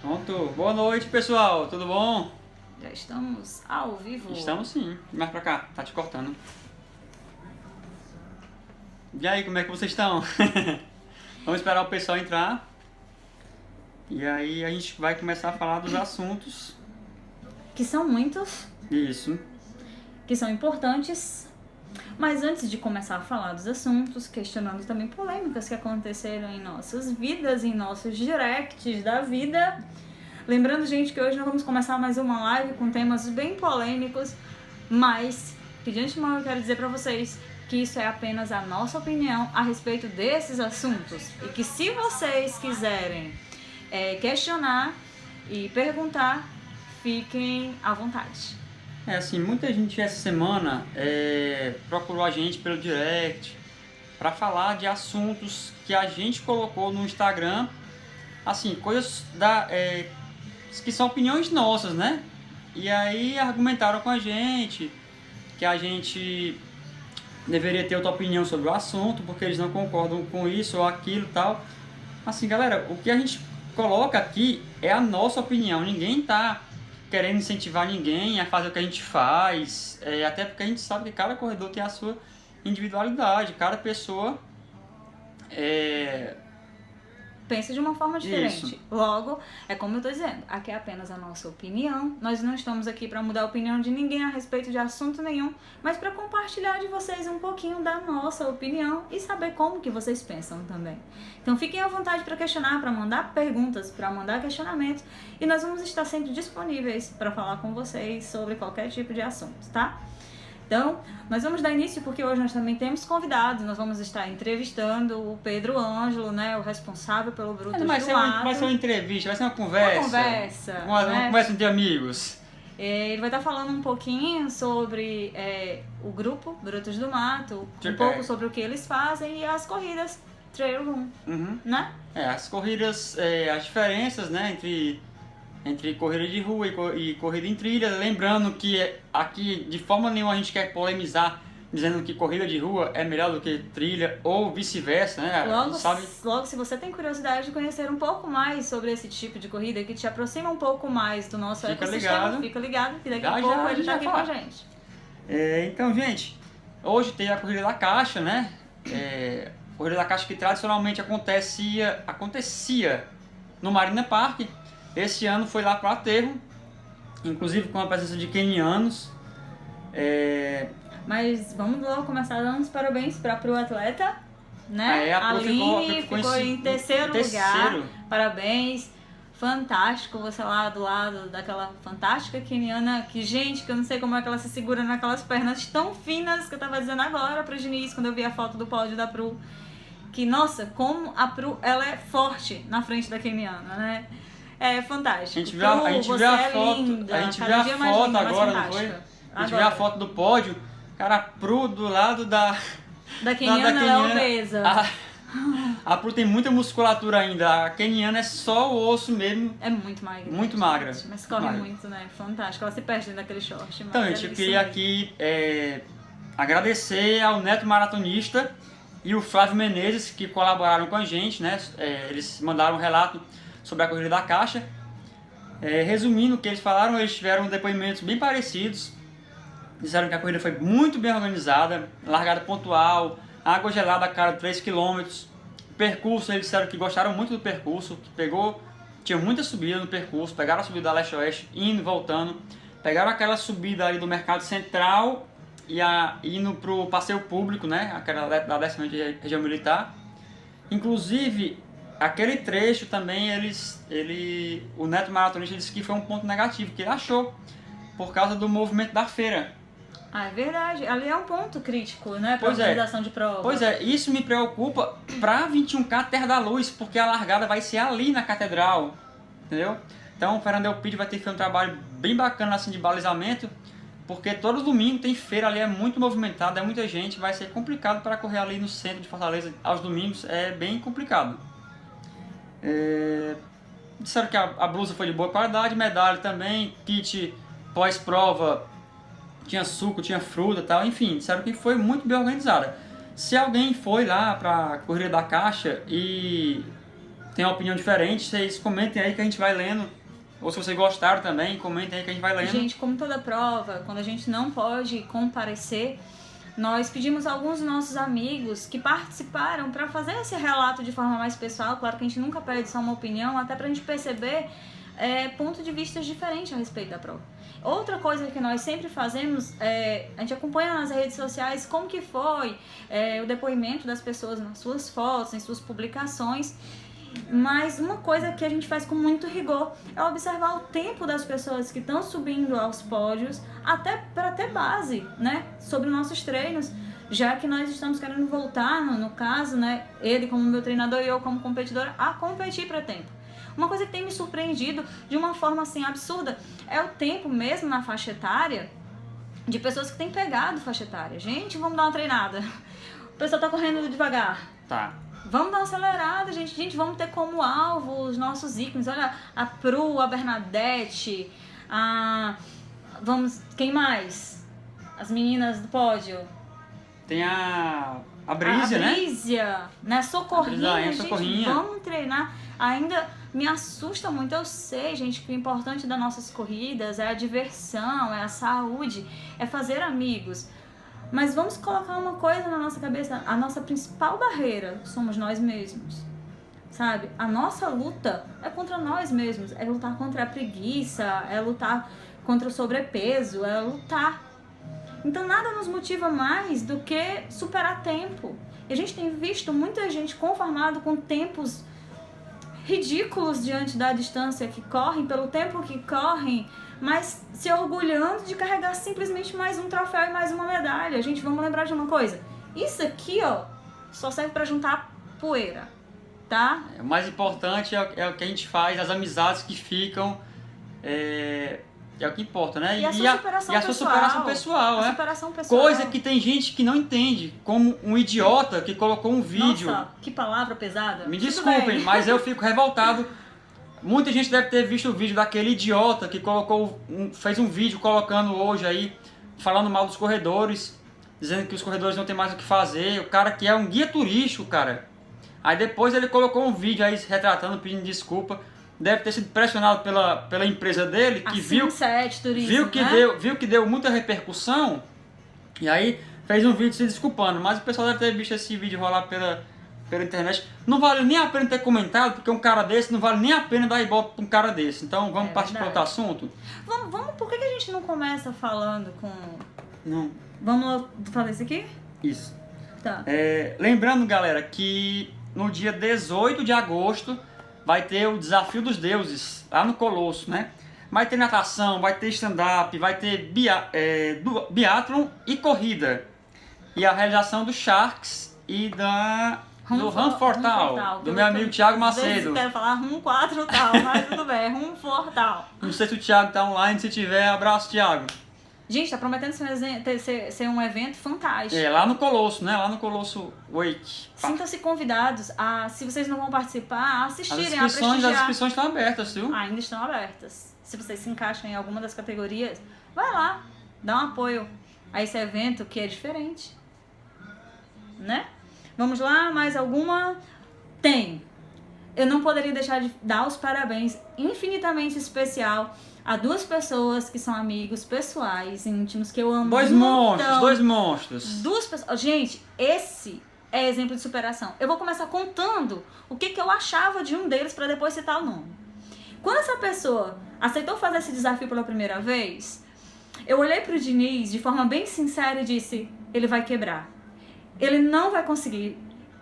Pronto. Boa noite, pessoal. Tudo bom? Já estamos ao vivo. Estamos sim. Mais pra cá. Tá te cortando. E aí, como é que vocês estão? Vamos esperar o pessoal entrar. E aí a gente vai começar a falar dos assuntos. Que são muitos, Isso. que são importantes. Mas antes de começar a falar dos assuntos, questionando também polêmicas que aconteceram em nossas vidas, em nossos directs da vida. Lembrando, gente, que hoje nós vamos começar mais uma live com temas bem polêmicos, mas que de antemão eu quero dizer pra vocês que isso é apenas a nossa opinião a respeito desses assuntos. E que se vocês quiserem questionar e perguntar, fiquem à vontade. Assim, muita gente essa semana procurou a gente pelo direct para falar de assuntos que a gente colocou no Instagram, assim, coisas que são opiniões nossas, né? E aí argumentaram com a gente que a gente deveria ter outra opinião sobre o assunto, porque eles não concordam com isso ou aquilo e tal. Assim, galera, o que a gente coloca aqui é a nossa opinião, ninguém tá querendo incentivar ninguém a fazer o que a gente faz, até porque a gente sabe que cada corredor tem a sua individualidade, cada pessoa Pensa de uma forma diferente. Isso. Logo, é como eu tô dizendo, aqui é apenas a nossa opinião. Nós não estamos aqui para mudar a opinião de ninguém a respeito de assunto nenhum, mas para compartilhar de vocês um pouquinho da nossa opinião e saber como que vocês pensam também. Então fiquem à vontade para questionar, para mandar perguntas, para mandar questionamentos, e nós vamos estar sempre disponíveis para falar com vocês sobre qualquer tipo de assunto, tá? Então, nós vamos dar início porque hoje nós também temos convidados. Nós vamos estar entrevistando o Pedro Ângelo, né, o responsável pelo Brutos do Mato. Vai ser uma entrevista, vai ser uma conversa. Uma conversa entre amigos. Ele vai estar falando um pouquinho sobre o grupo Brutos do Mato, um pouco sobre o que eles fazem e as corridas Trail Run, né? As corridas, as diferenças, né, entre corrida de rua e corrida em trilha. Lembrando que aqui de forma nenhuma a gente quer polemizar dizendo que corrida de rua é melhor do que trilha ou vice-versa, né? Logo, se você tem curiosidade de conhecer um pouco mais sobre esse tipo de corrida que te aproxima um pouco mais do nosso ecossistema, fica ligado que daqui a pouco ele está aqui com a gente. Então, gente, hoje tem a Corrida da Caixa, né? Corrida da Caixa que tradicionalmente acontecia no Marina Park. Esse ano foi lá para o aterro, inclusive com a presença de quenianos. Mas vamos logo começar dando os parabéns para o atleta, né? A Aline ficou em terceiro lugar. Parabéns. Fantástico você lá do lado daquela fantástica queniana que, gente, que eu não sei como é que ela se segura naquelas pernas tão finas que eu tava dizendo agora pra Diniz quando eu vi a foto do pódio da Pru. Que, nossa, como a Pru, ela é forte na frente da queniana, né? É fantástico. A gente viu a foto agora, não foi? A gente viu a foto do pódio, cara, a Pru do lado da queniana é obesa. A Pru tem muita musculatura ainda, a queniana é só o osso mesmo. É muito magra. Muito magra. Mas corre muito, né? Fantástico. Ela se perde dentro daquele short. Então, gente, eu queria aqui agradecer ao Neto Maratonista e o Flávio Menezes que colaboraram com a gente, né? Eles mandaram um relato sobre a Corrida da Caixa. Resumindo o que eles falaram, eles tiveram depoimentos bem parecidos. Disseram que a corrida foi muito bem organizada, largada pontual, água gelada a cada 3 km. O percurso, eles disseram que gostaram muito do percurso, que tinha muita subida no percurso, pegaram a subida da leste-oeste, indo e voltando, pegaram aquela subida ali do Mercado Central e indo para o passeio público, né? Aquela da 10ª região militar. Inclusive, aquele trecho também, o Neto Maratonista disse que foi um ponto negativo, que ele achou, por causa do movimento da feira. É verdade. Ali é um ponto crítico, né, para a organização de prova. Pois é, isso me preocupa para 21K Terra da Luz, porque a largada vai ser ali na Catedral, entendeu? Então o Fernando Elpidio vai ter feito um trabalho bem bacana assim de balizamento, porque todo domingo tem feira ali, é muito movimentado, é muita gente, vai ser complicado para correr ali no centro de Fortaleza aos domingos, é bem complicado. Disseram que a blusa foi de boa qualidade, medalha também, kit pós-prova, tinha suco, tinha fruta e tal, enfim, disseram que foi muito bem organizada. Se alguém foi lá para a Corrida da Caixa e tem uma opinião diferente, vocês comentem aí que a gente vai lendo. Ou se vocês gostaram também, comentem aí que a gente vai lendo. Gente, como toda prova, quando a gente não pode comparecer, nós pedimos a alguns dos nossos amigos que participaram para fazer esse relato de forma mais pessoal. Claro que a gente nunca pede só uma opinião, até pra gente perceber ponto de vista diferentes a respeito da prova. Outra coisa que nós sempre fazemos a gente acompanha nas redes sociais como que foi o depoimento das pessoas nas suas fotos, em suas publicações. Mas uma coisa que a gente faz com muito rigor é observar o tempo das pessoas que estão subindo aos pódios, até para ter base, né, sobre nossos treinos, já que nós estamos querendo voltar, no caso, né, ele como meu treinador e eu como competidora, a competir para tempo. Uma coisa que tem me surpreendido de uma forma assim absurda é o tempo mesmo na faixa etária de pessoas que têm pegado faixa etária. Gente, vamos dar uma treinada. O pessoal tá correndo devagar. Tá. Vamos dar uma acelerada, gente. Gente, vamos ter como alvo os nossos ícones. Olha, a Pru, a Bernadette, quem mais? As meninas do pódio. Tem a Brízia, né? A Brízia, né? Socorrinha, gente, Socorrinha. vamos treinar. Ainda me assusta muito, eu sei, gente, que o importante das nossas corridas é a diversão, é a saúde, é fazer amigos. Mas vamos colocar uma coisa na nossa cabeça, a nossa principal barreira somos nós mesmos, sabe? A nossa luta é contra nós mesmos, é lutar contra a preguiça, é lutar contra o sobrepeso, é lutar. Então nada nos motiva mais do que superar tempo. E a gente tem visto muita gente conformada com tempos ridículos diante da distância que correm, pelo tempo que correm, mas se orgulhando de carregar simplesmente mais um troféu e mais uma medalha. Gente, vamos lembrar de uma coisa. Isso aqui, ó, só serve pra juntar poeira, tá? O mais importante é o que a gente faz, as amizades que ficam, é o que importa, né? E a sua superação pessoal. A superação pessoal. Coisa que tem gente que não entende, como um idiota que colocou um vídeo. Nossa, que palavra pesada. Me desculpem, mas eu fico revoltado. Muita gente deve ter visto o vídeo daquele idiota que fez um vídeo colocando hoje aí, falando mal dos corredores, dizendo que os corredores não tem mais o que fazer. O cara que é um guia turístico, cara. Aí depois ele colocou um vídeo aí retratando, pedindo desculpa. Deve ter sido pressionado pela empresa dele, que viu que deu muita repercussão, e aí fez um vídeo se desculpando. Mas o pessoal deve ter visto esse vídeo rolar pela internet. Não vale nem a pena ter comentado, porque um cara desse não vale nem a pena dar ibope pra um cara desse. Então vamos partir para outro assunto? Vamos, por que a gente não começa falando com... Não. Vamos falar isso aqui? Isso. Tá. Lembrando, galera, que no dia 18 de agosto vai ter o Desafio dos Deuses, lá no Colosso, né? Vai ter natação, vai ter stand-up, vai ter biatlon e corrida. E a realização do Sharks e do Run Fortal, do meu amigo Thiago Macedo. Eu quero falar Run 4 tal, mas tudo bem, Run Fortal. Não sei se o Thiago tá online, se tiver, abraço, Thiago. Gente, tá prometendo ser um evento fantástico. Lá no Colosso, né? Lá no Colosso Wake. Sintam-se convidados a, se vocês não vão participar, a assistirem, As inscrições estão abertas, viu? Ainda estão abertas. Se vocês se encaixam em alguma das categorias, vai lá, dá um apoio a esse evento que é diferente. Né? Vamos lá, mais alguma? Tem. Eu não poderia deixar de dar os parabéns infinitamente especial a duas pessoas que são amigos pessoais, íntimos, que eu amo. Dois monstros. Duas pessoas. Gente, esse é exemplo de superação. Eu vou começar contando o que eu achava de um deles para depois citar o nome. Quando essa pessoa aceitou fazer esse desafio pela primeira vez, eu olhei pro Diniz de forma bem sincera e disse: ele vai quebrar. Ele não vai conseguir.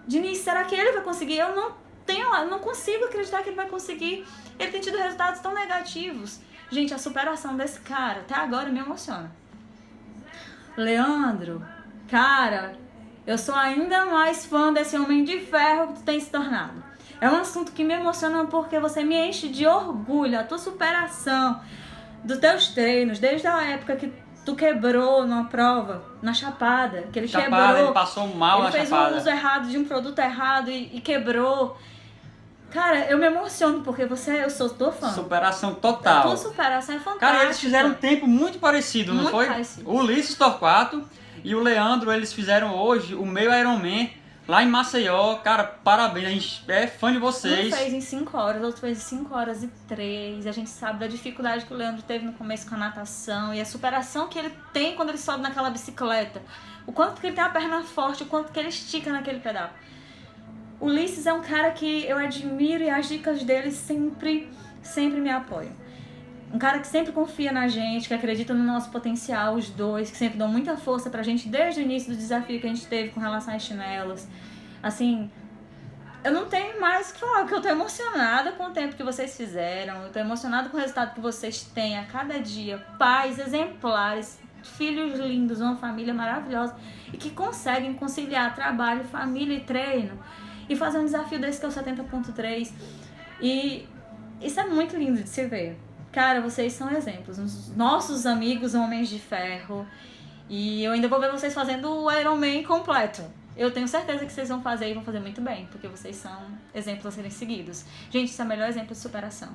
Diniz, será que ele vai conseguir? Eu não consigo acreditar que ele vai conseguir. Ele tem tido resultados tão negativos. Gente, a superação desse cara até agora me emociona. Leandro, cara, eu sou ainda mais fã desse homem de ferro que tu tem se tornado. É um assunto que me emociona porque você me enche de orgulho, a tua superação, dos teus treinos, desde a época que tu quebrou numa prova, na Chapada, que ele quebrou. Ele passou mal na Chapada. Ele fez um uso errado de um produto errado e quebrou. Cara, eu me emociono porque eu sou tua fã. Superação total. A tua superação é fantástica. Cara, eles fizeram um tempo muito parecido, não foi? Parecido. O Ulisses Torquato e o Leandro, eles fizeram hoje o meio Ironman lá em Maceió, cara, parabéns, a gente é fã de vocês. Um fez em 5 horas, outro fez em 5 horas e 3. A gente sabe da dificuldade que o Leandro teve no começo com a natação e a superação que ele tem quando ele sobe naquela bicicleta. O quanto que ele tem a perna forte, o quanto que ele estica naquele pedal. O Ulisses é um cara que eu admiro e as dicas dele sempre me apoiam. Um cara que sempre confia na gente, que acredita no nosso potencial, os dois, que sempre dão muita força pra gente desde o início do desafio que a gente teve com relação às chinelas. Assim, eu não tenho mais o que falar, porque eu tô emocionada com o tempo que vocês fizeram, eu tô emocionada com o resultado que vocês têm a cada dia. Pais exemplares, filhos lindos, uma família maravilhosa e que conseguem conciliar trabalho, família e treino e fazer um desafio desse que é o 70.3. E isso é muito lindo de se ver. Cara, vocês são exemplos, os nossos amigos homens de ferro. E eu ainda vou ver vocês fazendo o Ironman completo. Eu tenho certeza que vocês vão fazer e vão fazer muito bem, porque vocês são exemplos a serem seguidos. Gente, isso é o melhor exemplo de superação.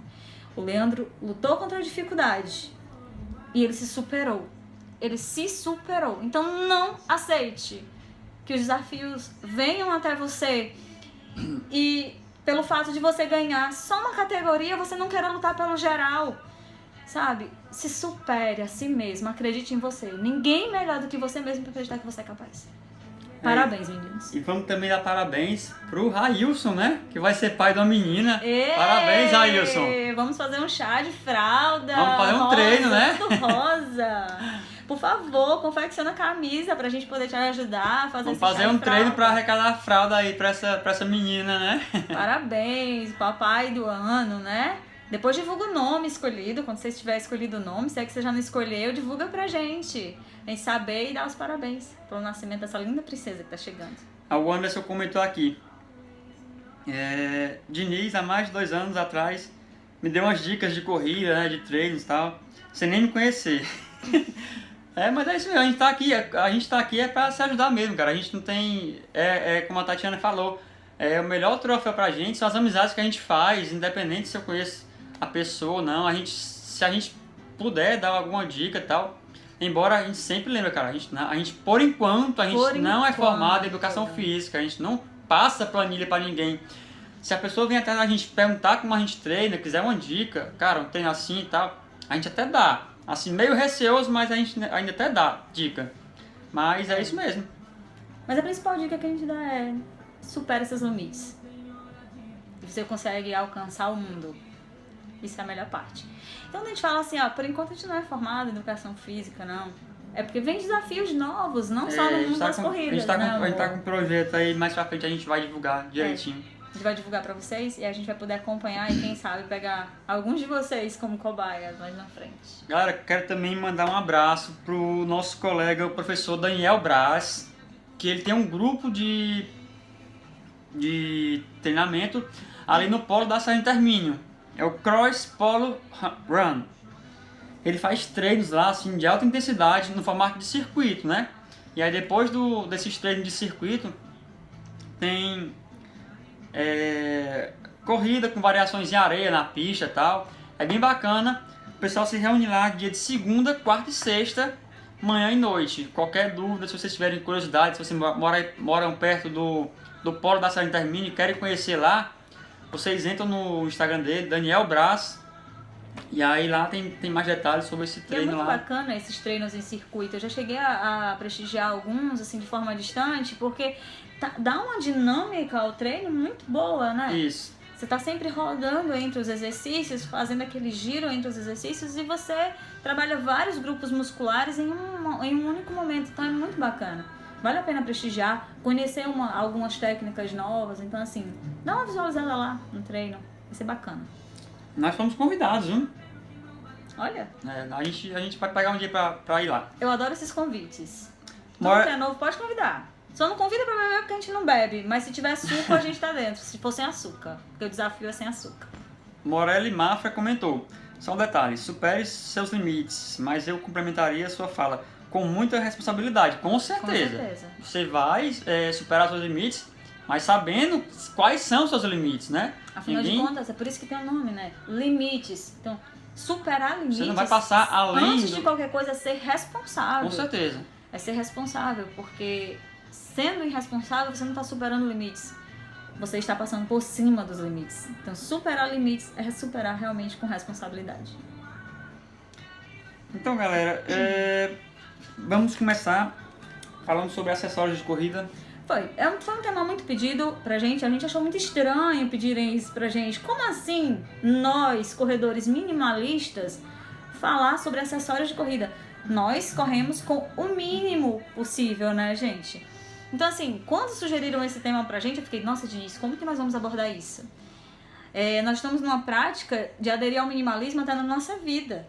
O Leandro lutou contra a dificuldade e ele se superou. Ele se superou. Então não aceite que os desafios venham até você e pelo fato de você ganhar só uma categoria, você não queira lutar pelo geral. Sabe? Se supere a si mesmo, acredite em você. Ninguém melhor do que você mesmo para acreditar que você é capaz. Parabéns, meninos. E vamos também dar parabéns pro Railson, né? Que vai ser pai de uma menina. Ei, parabéns, Railson. Vamos fazer um chá de fralda. Vamos fazer um treino, né? Tudo rosa. Por favor, confecciona a camisa pra gente poder te ajudar a fazer vamos esse chá fazer de um treino fralda. pra arrecadar a fralda aí pra essa menina, né? Parabéns, papai do ano, né? Depois divulga o nome escolhido, quando você tiver escolhido o nome, se é que você já não escolheu, divulga pra gente. A gente saber e dar os parabéns pelo nascimento dessa linda princesa que tá chegando. O Anderson comentou aqui. Diniz, há mais de 2 anos atrás, me deu umas dicas de corrida, né, de treinos e tal, sem nem me conhecer. Mas é isso mesmo, a gente tá aqui é pra se ajudar mesmo, cara. A gente não tem, como a Tatiana falou, o melhor troféu pra gente são as amizades que a gente faz, independente se eu conheço a pessoa ou não. Se a gente puder dar alguma dica e tal, embora a gente sempre lembre, cara, a gente por enquanto não é formado em educação física, a gente não passa planilha pra ninguém. Se a pessoa vem atrás da gente perguntar como a gente treina, quiser uma dica, cara, um treino assim e tal, a gente até dá. Assim, meio receoso, mas a gente ainda até dá dica. Mas é isso mesmo. Mas a principal dica que a gente dá é: supere seus limites. Você consegue alcançar o mundo. Isso é a melhor parte. Então a gente fala assim, por enquanto a gente não é formado em educação física, não. É porque vem desafios novos, não só no mundo das corridas. A gente tá com um projeto aí, mais pra frente a gente vai divulgar direitinho. A gente vai divulgar pra vocês e a gente vai poder acompanhar e quem sabe pegar alguns de vocês como cobaias mais na frente. Galera, quero também mandar um abraço pro nosso colega, o professor Daniel Braz, que ele tem um grupo de treinamento ali no polo da Sargento Hermínio. É o Cross Polo Run. Ele faz treinos lá, assim, de alta intensidade, no formato de circuito, né? E aí depois desses treinos de circuito, tem corrida com variações em areia na pista e tal. É bem bacana. O pessoal se reúne lá dia de segunda, quarta e sexta, manhã e noite. Qualquer dúvida, se vocês tiverem curiosidade, se vocês moram perto do polo da Sargento Hermínio e querem conhecer lá, vocês entram no Instagram dele, Daniel Braz, e aí lá tem mais detalhes sobre esse treino lá. É muito bacana esses treinos em circuito. Eu já cheguei a prestigiar alguns assim de forma distante, porque dá uma dinâmica ao treino muito boa, né? Isso. Você tá sempre rodando entre os exercícios, fazendo aquele giro entre os exercícios e você trabalha vários grupos musculares em um único momento. Então é muito bacana. Vale a pena prestigiar, conhecer algumas técnicas novas. Então, assim, dá uma visualizada lá no treino. Vai ser bacana. Nós fomos convidados, viu? Olha. A gente vai pegar um dia pra ir lá. Eu adoro esses convites. Tudo que é novo, pode convidar. Só não convida pra beber porque a gente não bebe. Mas se tiver açúcar, a gente tá dentro. Se for sem açúcar. Porque o desafio é sem açúcar. Morelli Mafra comentou. Só um detalhe, supere seus limites. Mas eu complementaria a sua fala. Com muita responsabilidade, com certeza. Com certeza. Você vai superar seus limites, mas sabendo quais são os seus limites, né? Afinal de contas, é por isso que tem o nome, né? Limites. Então, superar limites. Você não vai passar além antes de qualquer coisa, é ser responsável. Com certeza. É ser responsável, porque sendo irresponsável, você não está superando limites. Você está passando por cima dos limites. Então, superar limites é superar realmente com responsabilidade. Então, galera, vamos começar falando sobre acessórios de corrida. Foi um tema muito pedido pra gente. A gente achou muito estranho pedirem isso pra gente. Como assim nós, corredores minimalistas, falar sobre acessórios de corrida? Nós corremos com o mínimo possível, né, gente? Então, assim, quando sugeriram esse tema pra gente, eu fiquei, nossa, Diniz, como que nós vamos abordar isso? Nós estamos numa prática de aderir ao minimalismo até na nossa vida.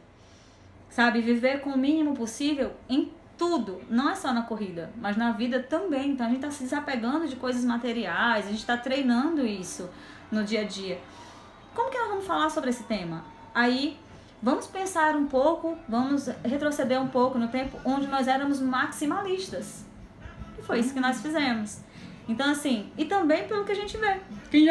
Sabe? Viver com o mínimo possível em tudo. Não é só na corrida, mas na vida também. Então, a gente tá se desapegando de coisas materiais, a gente tá treinando isso no dia a dia. Como que nós vamos falar sobre esse tema? Aí, vamos pensar um pouco, vamos retroceder um pouco no tempo onde nós éramos maximalistas. E foi isso que nós fizemos. Então, assim, e também pelo que a gente vê. Quem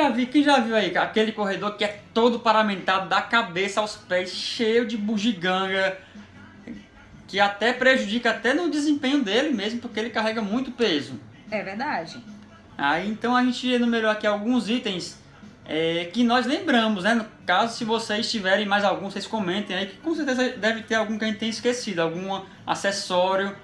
já viu aí aquele corredor que é todo paramentado da cabeça aos pés, cheio de bugiganga, que até prejudica até no desempenho dele mesmo, porque ele carrega muito peso. É verdade. Aí, então a gente enumerou aqui alguns itens que nós lembramos, né? No caso, se vocês tiverem mais algum, vocês comentem aí, que com certeza deve ter algum que a gente tenha esquecido, algum acessório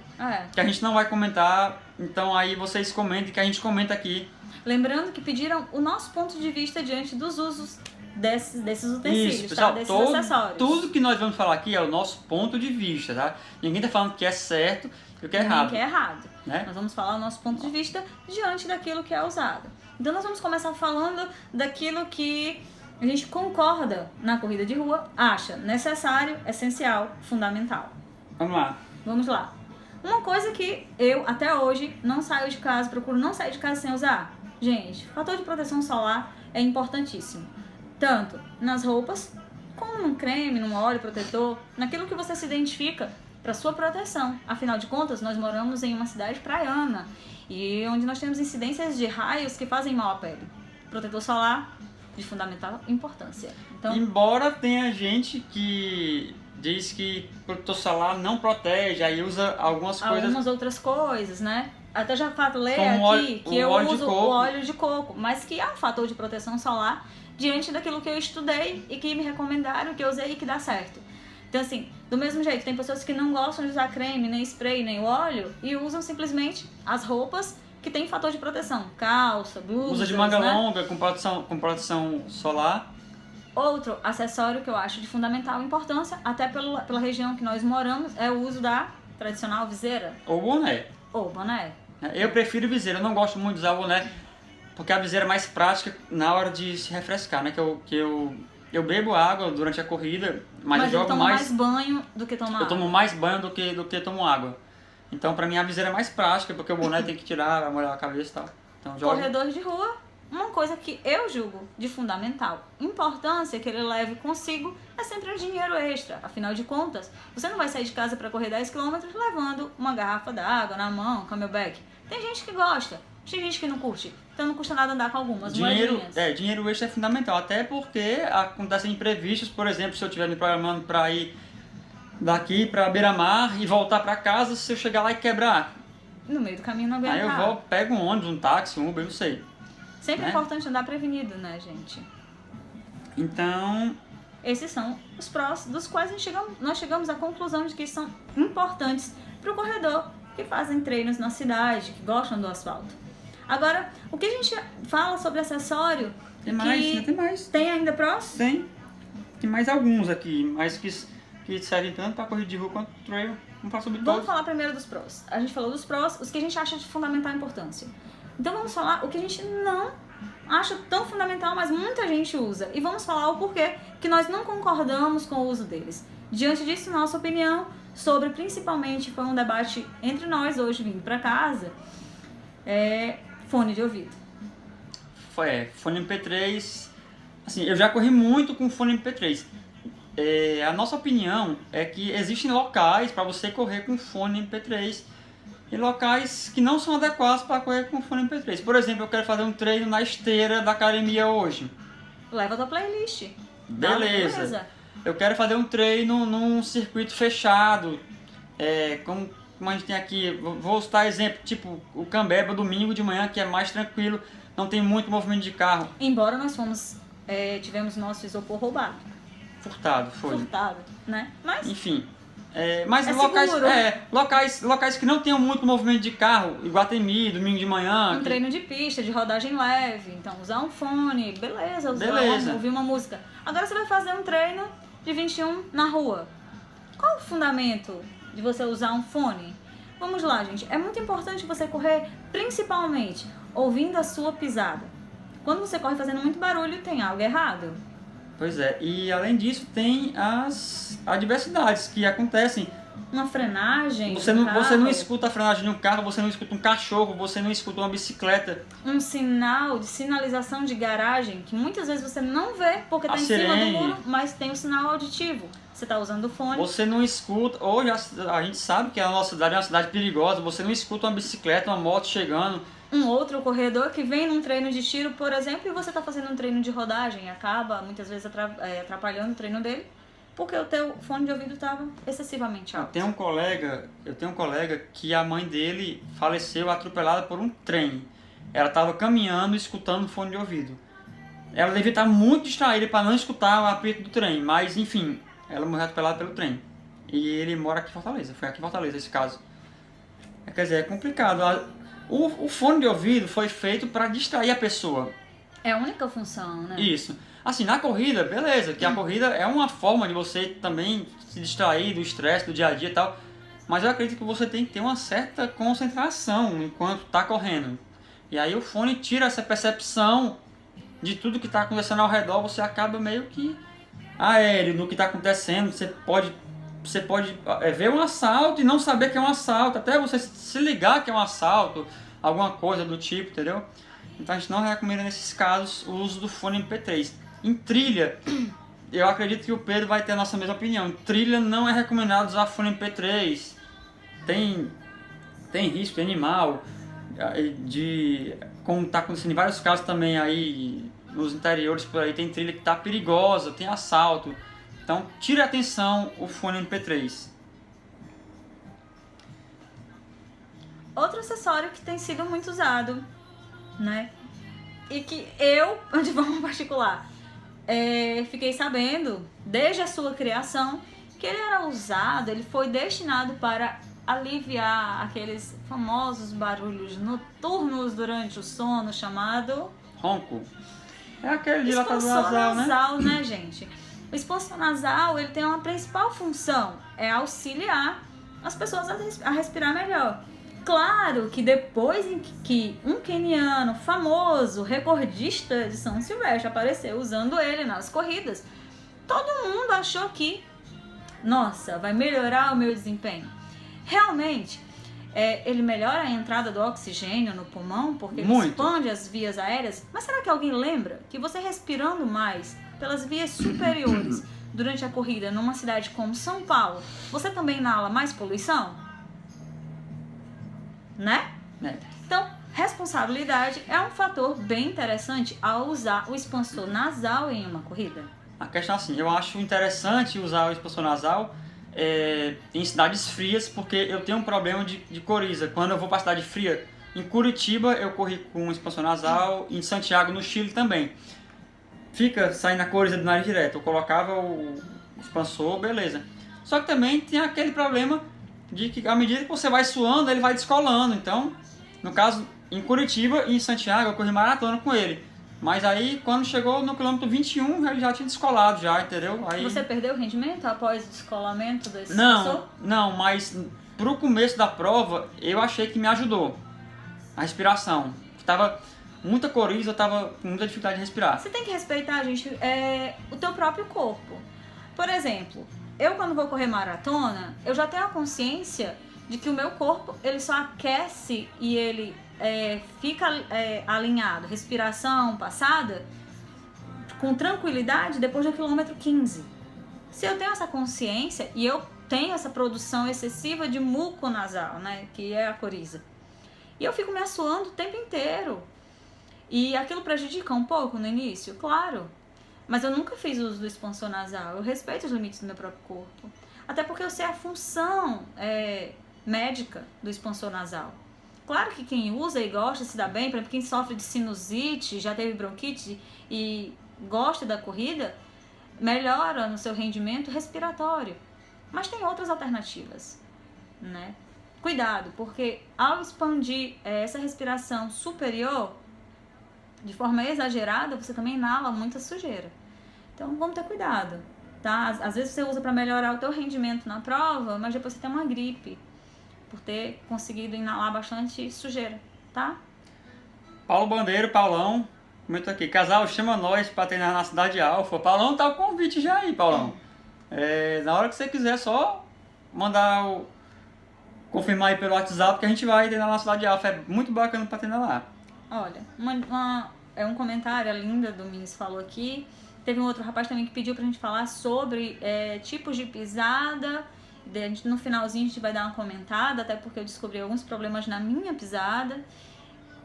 que a gente não vai comentar. Então aí vocês comentem, que a gente comenta aqui. Lembrando que pediram o nosso ponto de vista diante dos usos desses utensílios, Isso, pessoal, tá? Desses acessórios. Tudo que nós vamos falar aqui é o nosso ponto de vista, tá? Ninguém tá falando que é certo e o que é errado. Que é errado. Né? Nós vamos falar o nosso ponto de vista diante daquilo que é usado. Então nós vamos começar falando daquilo que a gente concorda na corrida de rua, acha necessário, essencial, fundamental. Vamos lá. Vamos lá. Uma coisa que eu, até hoje, não saio de casa, procuro não sair de casa sem usar. Gente, fator de proteção solar é importantíssimo. Tanto nas roupas, como num creme, num óleo protetor, naquilo que você se identifica para sua proteção. Afinal de contas, nós moramos em uma cidade praiana e onde nós temos incidências de raios que fazem mal à pele. Protetor solar de fundamental importância. Então, embora tenha gente que diz que protetor solar não protege, aí usa algumas outras coisas, né? Até já falei como aqui que eu uso o óleo óleo de coco, mas que é um fator de proteção solar diante daquilo que eu estudei e que me recomendaram, que eu usei e que dá certo. Então, assim, do mesmo jeito, tem pessoas que não gostam de usar creme, nem spray, nem óleo e usam simplesmente as roupas que tem fator de proteção, calça, blusa. Usa de manga longa com proteção solar. Outro acessório que eu acho de fundamental importância, até pela região que nós moramos, é o uso da tradicional viseira. Ou boné. Ou boné. Eu prefiro viseira, eu não gosto muito de usar boné, porque a viseira é mais prática na hora de se refrescar, né? Que eu bebo água durante a corrida, mas eu jogo mais banho do que tomar água. Eu tomo mais banho do que tomo água. Então, pra mim, a viseira é mais prática, porque o boné tem que tirar, molhar a cabeça e tal. Então, corredor de rua, uma coisa que eu julgo de fundamental importância que ele leve consigo é sempre um dinheiro extra. Afinal de contas, você não vai sair de casa para correr 10 km levando uma garrafa d'água na mão, camelback. Tem gente que gosta, tem gente que não curte. Então não custa nada andar com algumas moedinhas. Dinheiro extra é fundamental, até porque acontecem imprevistos. Por exemplo, se eu estiver me programando para ir daqui para Beira-Mar e voltar para casa, se eu chegar lá e quebrar, no meio do caminho não aguentar. Aí eu pego um ônibus, um táxi, um Uber, não sei. Sempre é importante andar prevenido, né, gente? Então, esses são os prós dos quais nós chegamos à conclusão de que são importantes para o corredor que fazem treinos na cidade, que gostam do asfalto. Agora, o que a gente fala sobre acessório? Tem mais. Tem ainda prós? Tem mais alguns aqui, mas que servem tanto para corrida de rua quanto trail. Vamos falar sobre todos. Vamos falar primeiro dos prós. A gente falou dos prós, os que a gente acha de fundamental importância. Então vamos falar o que a gente não acha tão fundamental, mas muita gente usa. E vamos falar o porquê que nós não concordamos com o uso deles. Diante disso, nossa opinião sobre, principalmente, foi um debate entre nós hoje vindo para casa, fone de ouvido. Fone MP3. Assim, eu já corri muito com fone MP3. A nossa opinião é que existem locais para você correr com fone MP3 e locais que não são adequados para correr com fone MP3. Por exemplo, eu quero fazer um treino na esteira da academia hoje. Leva a tua playlist. Beleza. Eu quero fazer um treino num circuito fechado, com como a gente tem aqui, vou citar exemplo, tipo o Cambeba, domingo de manhã, que é mais tranquilo, não tem muito movimento de carro. Embora nós tivemos nosso isopor roubado. Furtado, foi. Furtado, né? Mas Enfim. Mas É locais, seguro. locais que não tenham muito movimento de carro, Iguatemi, domingo de manhã. um treino de pista, de rodagem leve, então usar um fone, beleza, ouvir uma música. Agora você vai fazer um treino de 21 na rua. Qual o fundamento de você usar um fone? Vamos lá, gente. É muito importante você correr principalmente ouvindo a sua pisada. Quando você corre fazendo muito barulho, tem algo errado. Pois é, e além disso tem as adversidades que acontecem. Uma frenagem, Você não escuta a frenagem de um carro, você não escuta um cachorro, você não escuta uma bicicleta. um sinal de sinalização de garagem que muitas vezes você não vê porque A está em cima do sirene. muro, mas tem o sinal auditivo. Você está usando o fone. Você não escuta, hoje a gente sabe que a nossa cidade é uma cidade perigosa, você não escuta uma bicicleta, uma moto chegando. Um outro corredor que vem num treino de tiro, por exemplo, e você está fazendo um treino de rodagem, acaba muitas vezes atrapalhando o treino dele, porque o teu fone de ouvido estava excessivamente alto. Eu tenho um colega que a mãe dele faleceu atropelada por um trem. Ela estava caminhando escutando o fone de ouvido. Ela devia estar muito distraída para não escutar o apito do trem, mas enfim, ela morreu atropelada pelo trem. E ele mora aqui em Fortaleza, foi aqui em Fortaleza esse caso. Quer dizer, é complicado. O fone de ouvido foi feito para distrair a pessoa. É a única função, né? Isso. Assim, na corrida, beleza, que a corrida é uma forma de você também se distrair do estresse do dia a dia e tal, mas eu acredito que você tem que ter uma certa concentração enquanto está correndo. E aí o fone tira essa percepção de tudo que está acontecendo ao redor, você acaba meio que aéreo no que está acontecendo, você pode ver um assalto e não saber que é um assalto, até você se ligar que é um assalto, alguma coisa do tipo, entendeu? Então a gente não recomenda nesses casos o uso do fone MP3. Em trilha, eu acredito que o Pedro vai ter a nossa mesma opinião. Em trilha não é recomendado usar fone MP3. Tem risco de animal, como está acontecendo em vários casos também aí nos interiores por aí, tem trilha que está perigosa, tem assalto. Então, tire a atenção o fone MP3. Outro acessório que tem sido muito usado, né? E que eu, de forma particular, fiquei sabendo, desde a sua criação, que ele era usado, ele foi destinado para aliviar aqueles famosos barulhos noturnos durante o sono, chamado... Ronco. É aquele dilatador nasal, né, gente? O expansor nasal, ele tem uma principal função, é auxiliar as pessoas a respirar melhor. Claro que depois em que um queniano famoso, recordista de São Silvestre, apareceu usando ele nas corridas, todo mundo achou que, nossa, vai melhorar o meu desempenho. Realmente, ele melhora a entrada do oxigênio no pulmão, porque ele expande as vias aéreas. Mas será que alguém lembra que você respirando mais pelas vias superiores durante a corrida numa cidade como São Paulo, você também inala mais poluição? Né? Então, responsabilidade é um fator bem interessante ao usar o expansor nasal em uma corrida. A questão é assim, eu acho interessante usar o expansor nasal em cidades frias, porque eu tenho um problema de coriza. Quando eu vou para cidade fria, em Curitiba eu corri com expansor nasal, em Santiago, no Chile também. Fica saindo a coriza do nariz direto. Eu colocava o expansor, beleza. Só que também tem aquele problema de que à medida que você vai suando, ele vai descolando. Então, no caso, em Curitiba e em Santiago, eu corri maratona com ele. Mas aí, quando chegou no quilômetro 21, ele já tinha descolado, já, entendeu? Aí... Você perdeu o rendimento após o descolamento desse expansor? Não, mas pro começo da prova, eu achei que me ajudou. A respiração. Tava muita coriza, eu tava com muita dificuldade de respirar. Você tem que respeitar, gente, o teu próprio corpo. Por exemplo, eu quando vou correr maratona, eu já tenho a consciência de que o meu corpo, ele só aquece e ele fica alinhado, respiração passada, com tranquilidade depois do quilômetro 15. Se eu tenho essa consciência e eu tenho essa produção excessiva de muco nasal, né, que é a coriza, e eu fico me assoando o tempo inteiro, e aquilo prejudica um pouco no início, claro, mas eu nunca fiz uso do expansor nasal, eu respeito os limites do meu próprio corpo, até porque eu sei a função médica do expansor nasal. Claro que quem usa e gosta se dá bem, por exemplo, quem sofre de sinusite, já teve bronquite e gosta da corrida, melhora no seu rendimento respiratório. Mas tem outras alternativas, né? Cuidado, porque ao expandir essa respiração superior, de forma exagerada, você também inala muita sujeira. Então, vamos ter cuidado, tá? Às vezes você usa para melhorar o teu rendimento na prova, mas depois você tem uma gripe, por ter conseguido inalar bastante sujeira, tá? Paulo Bandeiro, Paulão, comenta aqui, casal, chama nós para treinar na Cidade Alfa. Paulão, tá o convite já aí, Paulão. Na hora que você quiser, só mandar confirmar aí pelo WhatsApp que a gente vai treinar na Cidade Alfa. É muito bacana para treinar lá. Olha, um comentário, a Linda Domingos falou aqui. Teve um outro rapaz também que pediu pra gente falar sobre tipos de pisada. No finalzinho a gente vai dar uma comentada, até porque eu descobri alguns problemas na minha pisada,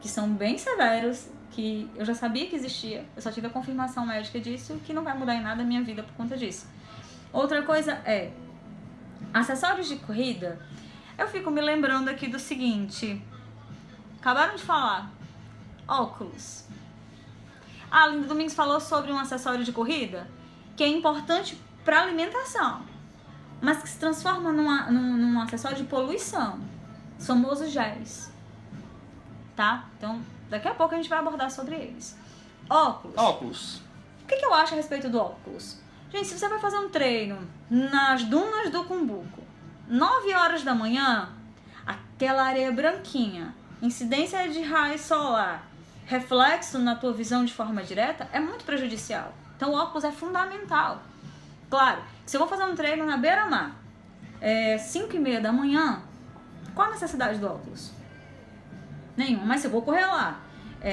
que são bem severos, que eu já sabia que existia, eu só tive a confirmação médica disso, que não vai mudar em nada a minha vida por conta disso. Outra coisa é, acessórios de corrida, eu fico me lembrando aqui do seguinte, acabaram de falar, óculos. A Linda Domingos falou sobre um acessório de corrida, que é importante para alimentação, mas que se transforma num acessório de poluição, os famosos géis, tá? Então, daqui a pouco a gente vai abordar sobre eles. Óculos. O que eu acho a respeito do óculos? Gente, se você vai fazer um treino nas dunas do Cumbuco, 9 horas da manhã, aquela areia branquinha, incidência de raio solar, reflexo na tua visão de forma direta, é muito prejudicial. Então, o óculos é fundamental. Claro, se eu vou fazer um treino na beira-mar, 5h30 da manhã, qual a necessidade do óculos? Nenhuma, mas se eu vou correr lá,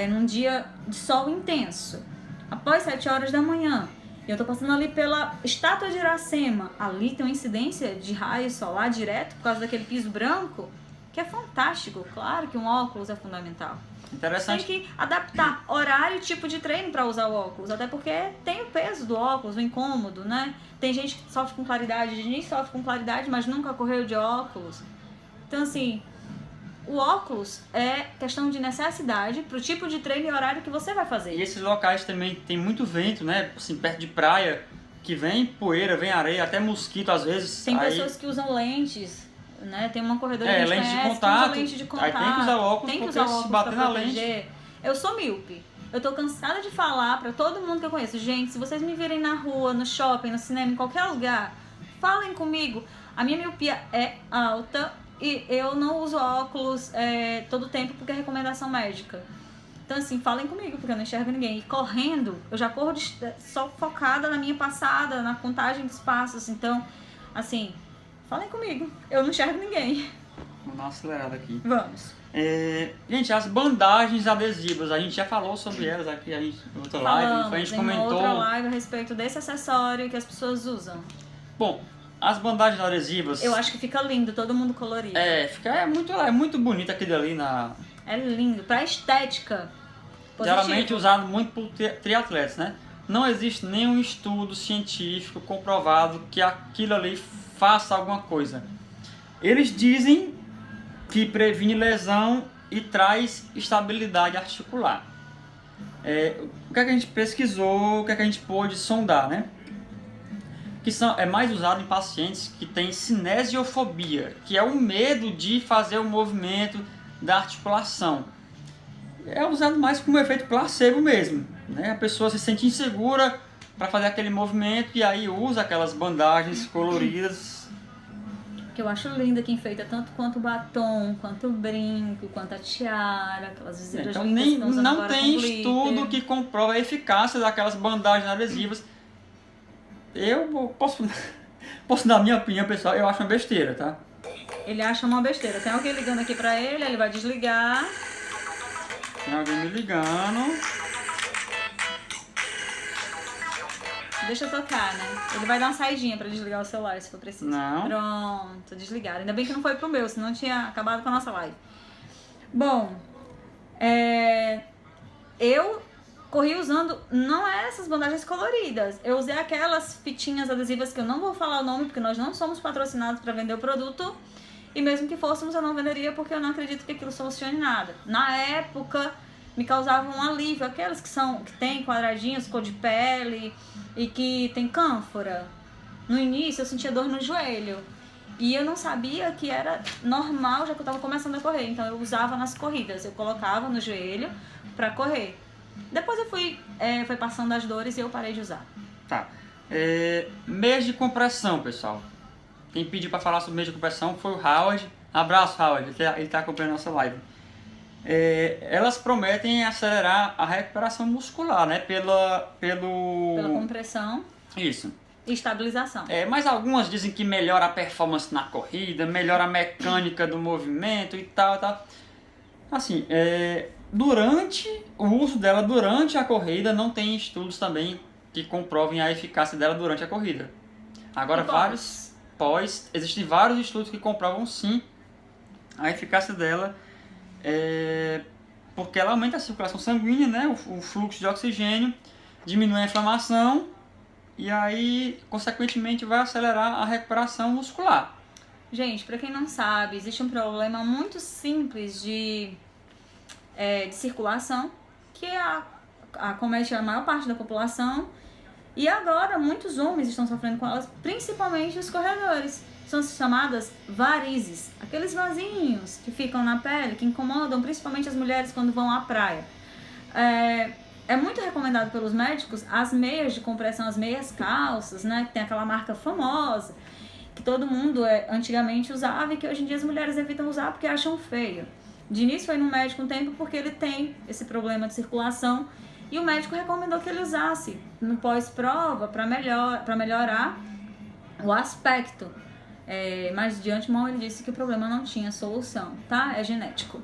num dia de sol intenso, após 7 horas da manhã, e eu tô passando ali pela estátua de Iracema, ali tem uma incidência de raio solar direto por causa daquele piso branco, que é fantástico. Claro que um óculos é fundamental. Interessante. Tem que adaptar horário e tipo de treino para usar o óculos, até porque tem o peso do óculos, o incômodo, né? Tem gente que sofre com claridade, a gente sofre com claridade, mas nunca correu de óculos. Então, assim, o óculos é questão de necessidade pro tipo de treino e horário que você vai fazer. E esses locais também tem muito vento, né? Assim, perto de praia, que vem poeira, vem areia, até mosquito às vezes. Tem pessoas que usam lentes, né? Tem uma corredora que a gente lente de conhece, contato. que usa lente de contato. Aí tem que usar óculos, tem que porque usar óculos se bater pra na proteger. lente... Eu sou míope. Eu tô cansada de falar pra todo mundo que eu conheço. Gente, se vocês me virem na rua, no shopping, no cinema, em qualquer lugar, falem comigo. A minha miopia é alta e eu não uso óculos todo tempo porque é recomendação médica. Então, assim, falem comigo, porque eu não enxergo ninguém. E correndo, eu já corro só focada na minha passada, na contagem dos passos. Então, assim, falem comigo. Eu não enxergo ninguém. Vamos dar uma acelerada aqui. Vamos. Gente, as bandagens adesivas, a gente já falou sobre elas aqui, a gente, em outra live, a gente comentou... outra live a respeito desse acessório que as pessoas usam. Bom, as bandagens adesivas... Eu acho que fica lindo, todo mundo colorido. É muito bonito aquilo ali na... É lindo, pra estética. Positivo. Geralmente usado muito por triatletas, né? Não existe nenhum estudo científico comprovado que aquilo ali faça alguma coisa. Eles dizem que previne lesão e traz estabilidade articular. O que é que a gente pesquisou, o que é que a gente pôde sondar, né? Que é mais usado em pacientes que têm cinesiofobia, que é o medo de fazer o movimento da articulação. É usado mais como efeito placebo mesmo, né? A pessoa se sente insegura para fazer aquele movimento e aí usa aquelas bandagens coloridas. Que eu acho linda, que enfeita tanto quanto o batom, quanto o brinco, quanto a tiara, aquelas viseiras então, lindas que estão usando não agora tem com glitter. estudo que comprova a eficácia daquelas bandagens adesivas. Eu posso dar a minha opinião, pessoal, eu acho uma besteira, tá? Ele acha uma besteira. Tem alguém ligando aqui pra ele vai desligar. Tem alguém me ligando. Deixa eu tocar, né? Ele vai dar uma saidinha pra desligar o celular, se for preciso. Não. Pronto, desligado. Ainda bem que não foi pro meu, senão tinha acabado com a nossa live. Bom, eu corri usando, não essas bandagens coloridas. Eu usei aquelas fitinhas adesivas que eu não vou falar o nome, porque nós não somos patrocinados pra vender o produto. E mesmo que fôssemos, eu não venderia porque eu não acredito que aquilo solucione nada. Na época, me causava um alívio. Aquelas que tem quadradinhos, cor de pele e que tem cânfora. No início, eu sentia dor no joelho. E eu não sabia que era normal, já que eu estava começando a correr. Então, eu usava nas corridas. Eu colocava no joelho para correr. Depois eu foi passando as dores e eu parei de usar. Tá. Meias de compressão, pessoal. Quem pediu para falar sobre meias de compressão foi o Howard. Abraço, Howard. Ele tá acompanhando a nossa live. Elas prometem acelerar a recuperação muscular, né? Pela compressão. Isso. E estabilização. Mas algumas dizem que melhora a performance na corrida, melhora a mecânica do movimento e tal. Assim, durante o uso dela durante a corrida, não tem estudos também que comprovem a eficácia dela durante a corrida. Agora, existem vários estudos que comprovam sim a eficácia dela, porque ela aumenta a circulação sanguínea, né, o fluxo de oxigênio, diminui a inflamação e aí, consequentemente, vai acelerar a recuperação muscular. Gente, para quem não sabe, existe um problema muito simples de circulação que acomete a maior parte da população. E agora muitos homens estão sofrendo com elas, principalmente os corredores. São chamadas varizes, aqueles vasinhos que ficam na pele, que incomodam principalmente as mulheres quando vão à praia. É muito recomendado pelos médicos as meias de compressão, as meias calças, né, que tem aquela marca famosa, que todo mundo antigamente usava e que hoje em dia as mulheres evitam usar porque acham feio. De início foi no médico um tempo porque ele tem esse problema de circulação e o médico recomendou que ele usasse no pós-prova para melhorar o aspecto. Mas de antemão ele disse que o problema não tinha solução, tá? É genético.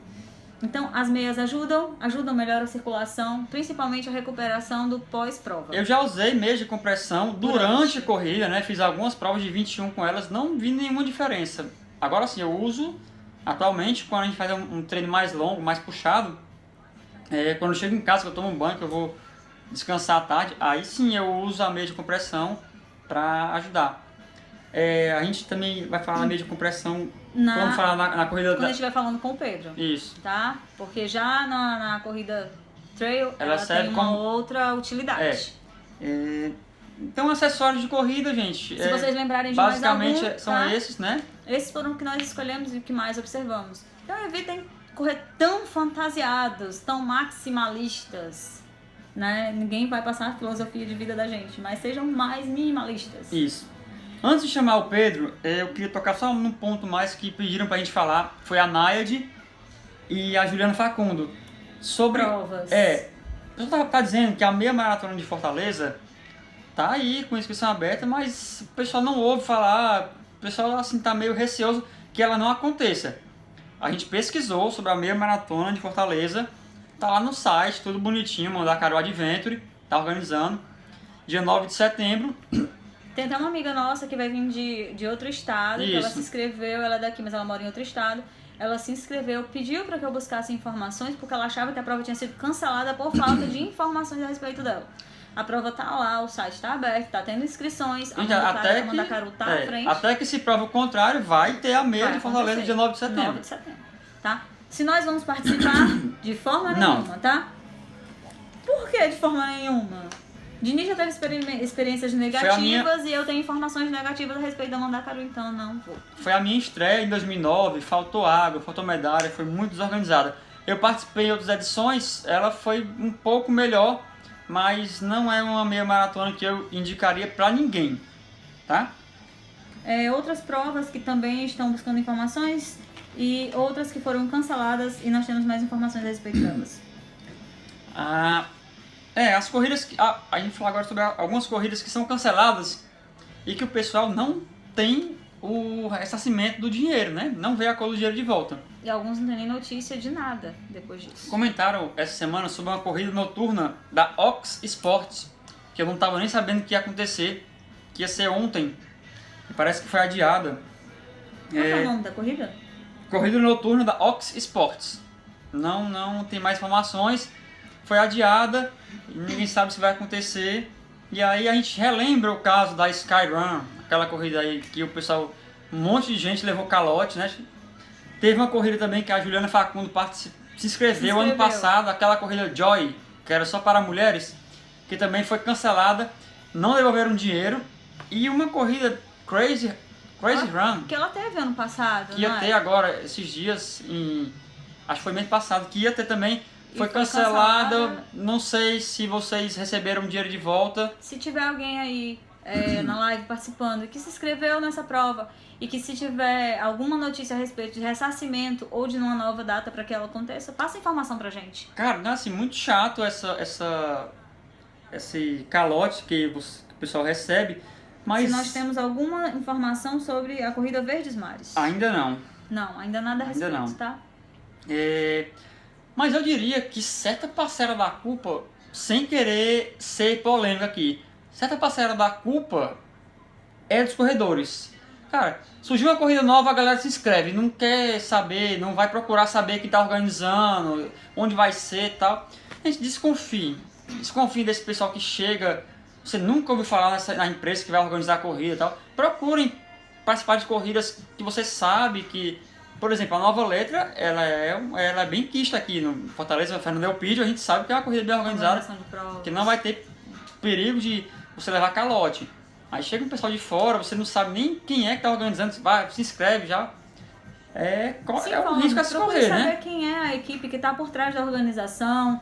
Então as meias ajudam a melhorar a circulação, principalmente a recuperação do pós-prova. Eu já usei meias de compressão durante a corrida, né? Fiz algumas provas de 21 com elas, não vi nenhuma diferença. Agora sim, eu uso atualmente quando a gente faz um treino mais longo, mais puxado. Quando eu chego em casa, que eu tomo um banho, que eu vou descansar à tarde, aí sim eu uso a meia de compressão para ajudar. A gente também vai falar na meia de compressão vamos falar na corrida... Quando a gente estiver falando com o Pedro. Isso. Tá? Porque já na corrida trail, ela serve tem uma como outra utilidade. Então, acessórios de corrida, gente. Se vocês lembrarem de mais algum, basicamente são esses, né? Esses foram os que nós escolhemos e o que mais observamos. Então, evitem correr tão fantasiados, tão maximalistas, né? Ninguém vai passar a filosofia de vida da gente, mas sejam mais minimalistas. Isso. Antes de chamar o Pedro, eu queria tocar só num ponto mais que pediram pra gente falar. Foi a Náyade e a Juliana Facundo. Sobre provas. O pessoal tá dizendo que a meia maratona de Fortaleza tá aí com inscrição aberta, mas o pessoal não ouve falar, o pessoal assim tá meio receoso que ela não aconteça. A gente pesquisou sobre a meia maratona de Fortaleza, tá lá no site, tudo bonitinho, Mandacaru Adventure, tá organizando, dia 9 de setembro. Tem até uma amiga nossa que vai vir de outro estado, que ela se inscreveu, ela é daqui, mas ela mora em outro estado. Ela se inscreveu, pediu para que eu buscasse informações, porque ela achava que a prova tinha sido cancelada por falta de informações a respeito dela. A prova tá lá, o site tá aberto, tá tendo inscrições, a Mandacaru tá à frente. Até que se prova o contrário, vai ter a meia de Fortaleza dia 9 de setembro. 9 de setembro, tá? Se nós vamos participar, de forma nenhuma, tá? Por que de forma nenhuma? Dini já teve experiências negativas e eu tenho informações negativas a respeito da Mandacaru, então não vou. Foi a minha estreia em 2009, faltou água, faltou medalha, foi muito desorganizada. Eu participei em outras edições, ela foi um pouco melhor, mas não é uma meia maratona que eu indicaria pra ninguém, tá? Outras provas que também estão buscando informações e outras que foram canceladas e nós temos mais informações a respeito delas. As corridas... a gente fala agora sobre algumas corridas que são canceladas e que o pessoal não tem o ressarcimento do dinheiro, né? Não vê a cor do dinheiro de volta. E alguns não tem nem notícia de nada depois disso. Comentaram essa semana sobre uma corrida noturna da Ox Sports, que eu não estava nem sabendo que ia acontecer, que ia ser ontem, e parece que foi adiada. Qual é o nome da corrida? Corrida noturna da Ox Sports. Não tem mais informações, foi adiada, ninguém sabe se vai acontecer. E aí a gente relembra o caso da Skyrun, aquela corrida aí que o pessoal, um monte de gente levou calote, né? Teve uma corrida também que a Juliana Facundo se inscreveu ano passado, aquela corrida Joy, que era só para mulheres, que também foi cancelada, não devolveram dinheiro. E uma corrida Crazy Run, que ela teve ano passado, que ia ter agora, esses dias, acho que foi mês passado, que ia ter também, foi cancelada. Não sei se vocês receberam dinheiro de volta. Se tiver alguém aí na live participando que se inscreveu nessa prova e que se tiver alguma notícia a respeito de ressarcimento ou de uma nova data para que ela aconteça, passa a informação pra gente. Cara, não, assim, muito chato esse calote que o pessoal recebe, mas... Se nós temos alguma informação sobre a corrida Verdes Mares. Ainda não. Não, ainda nada a respeito, Ainda não. tá? Mas eu diria que certa parcela da culpa, sem querer ser polêmico aqui, certa parcela da culpa é dos corredores. Cara, surgiu uma corrida nova, a galera se inscreve, não quer saber, não vai procurar saber quem está organizando, onde vai ser e tal. A gente desconfie desse pessoal que chega, você nunca ouviu falar na empresa que vai organizar a corrida e tal. Procurem participar de corridas que você sabe que, por exemplo, a Nova Letra, ela é bem quista aqui no Fortaleza, Fernando Elpidio, a gente sabe que é uma corrida bem organizada, que não vai ter perigo de você levar calote. Aí chega um pessoal de fora, você não sabe nem quem é que está organizando, se inscreve já. É um risco a se correr, né? Saber quem é a equipe que está por trás da organização,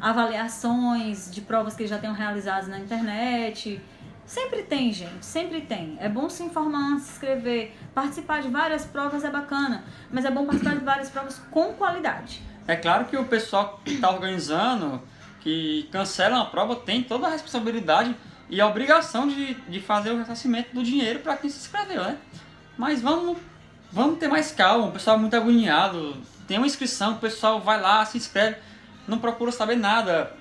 avaliações de provas que já tenham realizadas na internet. Sempre tem, gente, sempre tem. É bom se informar, se inscrever. Participar de várias provas é bacana, mas é bom participar de várias provas com qualidade. É claro que o pessoal que está organizando, que cancela a prova, tem toda a responsabilidade e a obrigação de fazer o ressarcimento do dinheiro para quem se inscreveu, né? Mas vamos ter mais calma, o pessoal é muito agoniado, tem uma inscrição, o pessoal vai lá, se inscreve, não procura saber nada.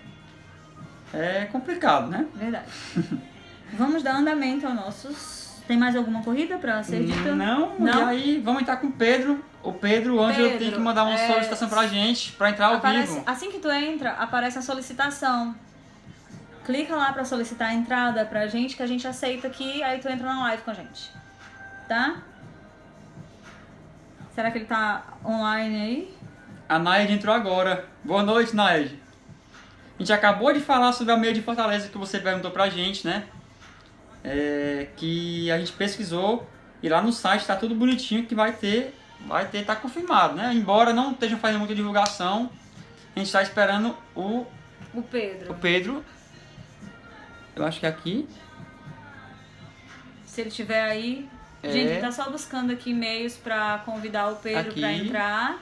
É complicado, né? Verdade. Vamos dar andamento aos nossos... Tem mais alguma corrida para ser dita? Não? E aí vamos entrar com o Pedro. O Ângelo tem que mandar uma solicitação pra gente, pra entrar ao vivo. Assim que tu entra, aparece a solicitação. Clica lá pra solicitar a entrada pra gente, que a gente aceita aqui, aí tu entra na live com a gente. Tá? Será que ele tá online aí? A Naed entrou agora. Boa noite, Naed. A gente acabou de falar sobre a meia de Fortaleza que você perguntou pra gente, né? Que a gente pesquisou e lá no site tá tudo bonitinho que tá confirmado, né? Embora não estejam fazendo muita divulgação, a gente tá esperando o Pedro. Eu acho que é aqui. Se ele tiver aí. Gente, ele tá só buscando aqui e-mails pra convidar o Pedro pra entrar.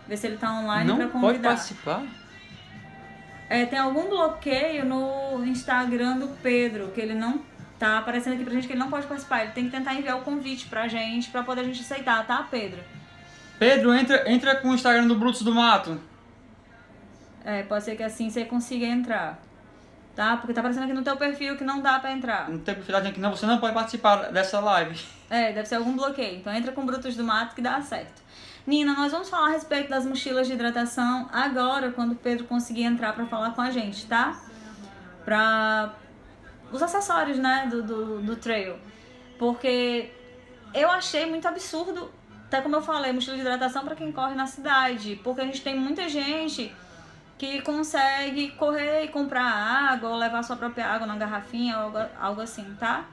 Ver se ele tá online pra convidar. Não pode participar? Tem algum bloqueio no Instagram do Pedro, que ele não tá aparecendo aqui pra gente que ele não pode participar. Ele tem que tentar enviar o convite pra gente, pra poder a gente aceitar, tá, Pedro? Pedro, entra com o Instagram do Brutos do Mato. Pode ser que assim você consiga entrar. Tá? Porque tá aparecendo aqui no teu perfil que não dá pra entrar. No teu perfil que você não pode participar dessa live. Deve ser algum bloqueio. Então entra com Brutos do Mato que dá certo. Nina, nós vamos falar a respeito das mochilas de hidratação agora, quando o Pedro conseguir entrar pra falar com a gente, tá? Pra os acessórios, né, do trail. Porque eu achei muito absurdo, até como eu falei, mochila de hidratação pra quem corre na cidade. Porque a gente tem muita gente que consegue correr e comprar água ou levar sua própria água na garrafinha ou algo assim, tá?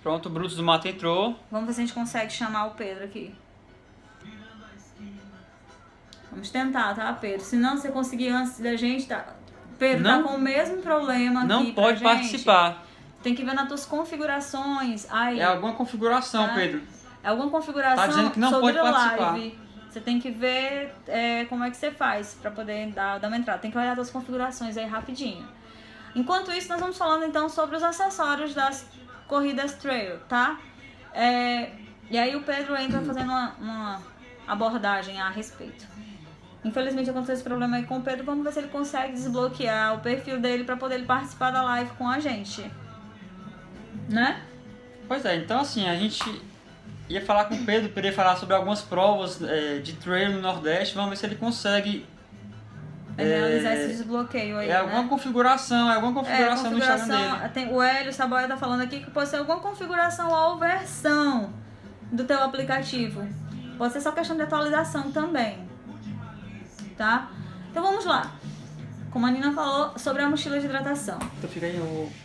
Pronto, o Brutus do Mato entrou. Vamos ver se a gente consegue chamar o Pedro aqui. Vamos tentar, tá, Pedro? Se não você conseguir antes da gente, tá? Pedro, tá com o mesmo problema aqui. Não pode participar. Tem que ver nas tuas configurações. Aí, é alguma configuração, tá? Pedro. É alguma configuração tá dizendo que não sobre pode a participar. Live. Você tem que ver como é que você faz pra poder dar uma entrada. Tem que olhar as tuas configurações aí rapidinho. Enquanto isso, nós vamos falando então sobre os acessórios das corridas trail, tá? E aí o Pedro entra fazendo uma abordagem a respeito. Infelizmente aconteceu esse problema aí com o Pedro. Vamos ver se ele consegue desbloquear o perfil dele pra poder ele participar da live com a gente. Né? Pois é, então assim, a gente ia falar com o Pedro, queria falar sobre algumas provas de trail no Nordeste. Vamos ver se ele consegue realizar esse desbloqueio aí, alguma configuração, no Instagram dele. O Hélio Saboia tá falando aqui que pode ser alguma configuração ou versão do teu aplicativo. Pode ser só questão de atualização também, tá? Então vamos lá. Como a Nina falou sobre a mochila de hidratação. Então fica aí,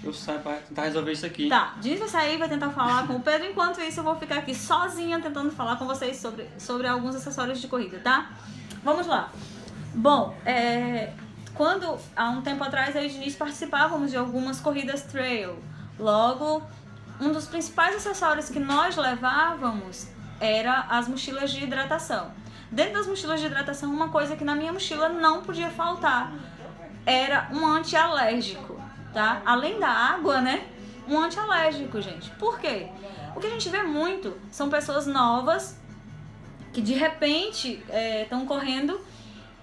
eu saio pra tentar resolver isso aqui. Tá, Diniz vai sair e vai tentar falar com o Pedro. Enquanto isso, eu vou ficar aqui sozinha tentando falar com vocês sobre alguns acessórios de corrida, tá? Vamos lá. Bom, quando há um tempo atrás eu e o Diniz participávamos de algumas corridas trail. Logo, um dos principais acessórios que nós levávamos era as mochilas de hidratação. Dentro das mochilas de hidratação, uma coisa que na minha mochila não podia faltar era um antialérgico, tá? Além da água, né? Um antialérgico, gente. Por quê? O que a gente vê muito são pessoas novas que de repente estão correndo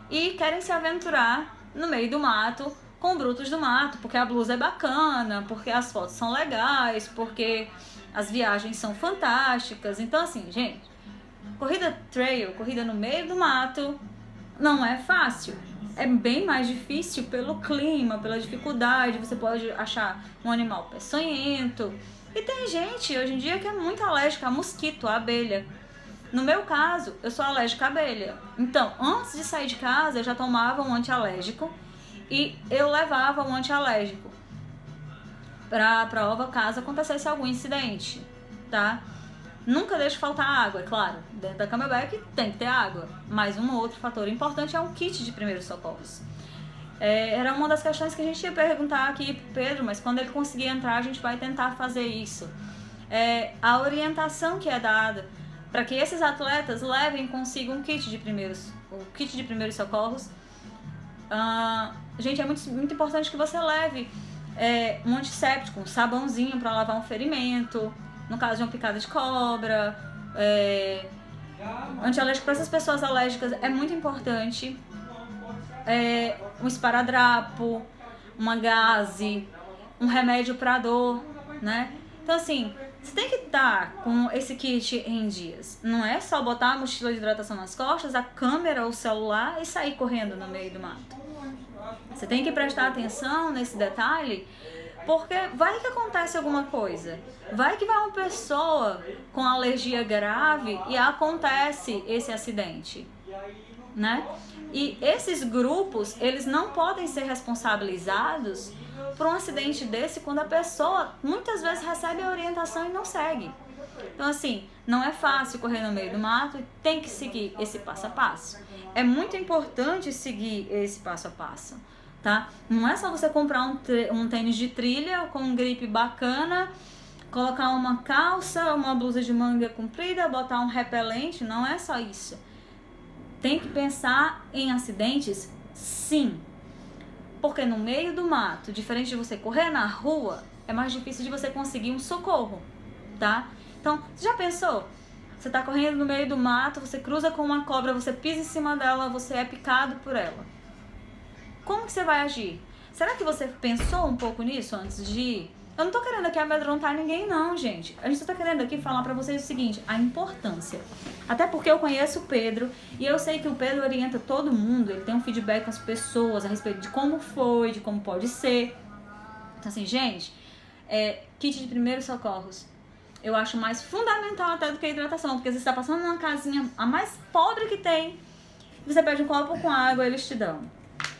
e querem se aventurar no meio do mato com brutos do mato, porque a blusa é bacana, porque as fotos são legais, porque as viagens são fantásticas. Então assim, gente, corrida trail, corrida no meio do mato, não é fácil. É bem mais difícil pelo clima, pela dificuldade. Você pode achar um animal peçonhento. E tem gente hoje em dia que é muito alérgica a mosquito, a abelha. No meu caso, eu sou alérgica à abelha. Então, antes de sair de casa, eu já tomava um antialérgico e eu levava um antialérgico pra prova caso acontecesse algum incidente, tá? Nunca deixe faltar água, é claro. Dentro da camelback tem que ter água. Mas um outro fator importante é um kit de primeiros socorros. Era uma das questões que a gente ia perguntar aqui pro Pedro, mas quando ele conseguir entrar, a gente vai tentar fazer isso. A orientação que é dada para que esses atletas levem consigo um kit de primeiros socorros. Gente, é muito importante que você leve um antisséptico, um sabãozinho para lavar um ferimento, no caso de uma picada de cobra. Antialérgico para essas pessoas alérgicas é muito importante. Um esparadrapo, uma gaze, um remédio para dor, né? Então assim, você tem que estar com esse kit em dias. Não é só botar a mochila de hidratação nas costas, a câmera ou o celular e sair correndo no meio do mato. Você tem que prestar atenção nesse detalhe, porque vai que acontece alguma coisa. Vai que vai uma pessoa com alergia grave e acontece esse acidente, né? E esses grupos, eles não podem ser responsabilizados por um acidente desse quando a pessoa muitas vezes recebe a orientação e não segue. Então assim, não é fácil correr no meio do mato e tem que seguir esse passo a passo. É muito importante seguir esse passo a passo, tá? Não é só você comprar um tênis de trilha com um grip bacana, colocar uma calça, uma blusa de manga comprida, botar um repelente, não é só isso. Tem que pensar em acidentes, sim. Porque no meio do mato, diferente de você correr na rua, é mais difícil de você conseguir um socorro, tá? Então, você já pensou? Você tá correndo no meio do mato, você cruza com uma cobra, você pisa em cima dela, você é picado por ela. Como que você vai agir? Será que você pensou um pouco nisso antes de ir? Eu não tô querendo aqui amedrontar ninguém não, gente. A gente só tá querendo aqui falar pra vocês o seguinte, a importância. Até porque eu conheço o Pedro e eu sei que o Pedro orienta todo mundo, ele tem um feedback com as pessoas a respeito de como foi, de como pode ser. Então assim, gente, kit de primeiros socorros, eu acho mais fundamental até do que a hidratação, porque você está passando numa casinha a mais pobre que tem, você pede um copo com água, eles te dão.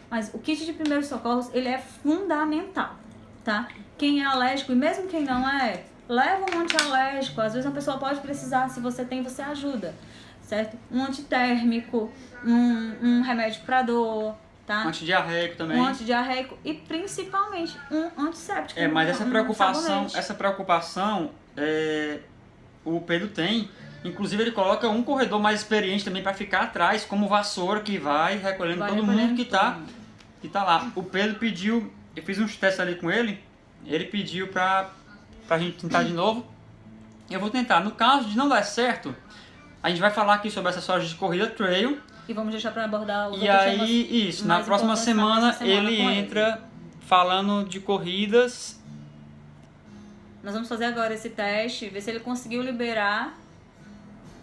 Mas o kit de primeiros socorros, ele é fundamental, tá? Quem é alérgico, e mesmo quem não é, leva um antialérgico. Às vezes uma pessoa pode precisar, se você tem, você ajuda, certo? Um antitérmico, um remédio para dor, tá? Um antidiarreico também. Um antidiarreico e principalmente um antisséptico. Mas essa preocupação o Pedro tem. Inclusive ele coloca um corredor mais experiente também para ficar atrás, como vassoura, que vai recolhendo todo mundo que tá lá. O Pedro pediu, eu fiz uns testes ali com ele pediu pra gente tentar de novo. Eu vou tentar. No caso de não dar certo, a gente vai falar aqui sobre acessórios de corrida trail. E vamos deixar para abordar os E aí, isso, na próxima semana ele entra falando de corridas. Nós vamos fazer agora esse teste, ver se ele conseguiu liberar.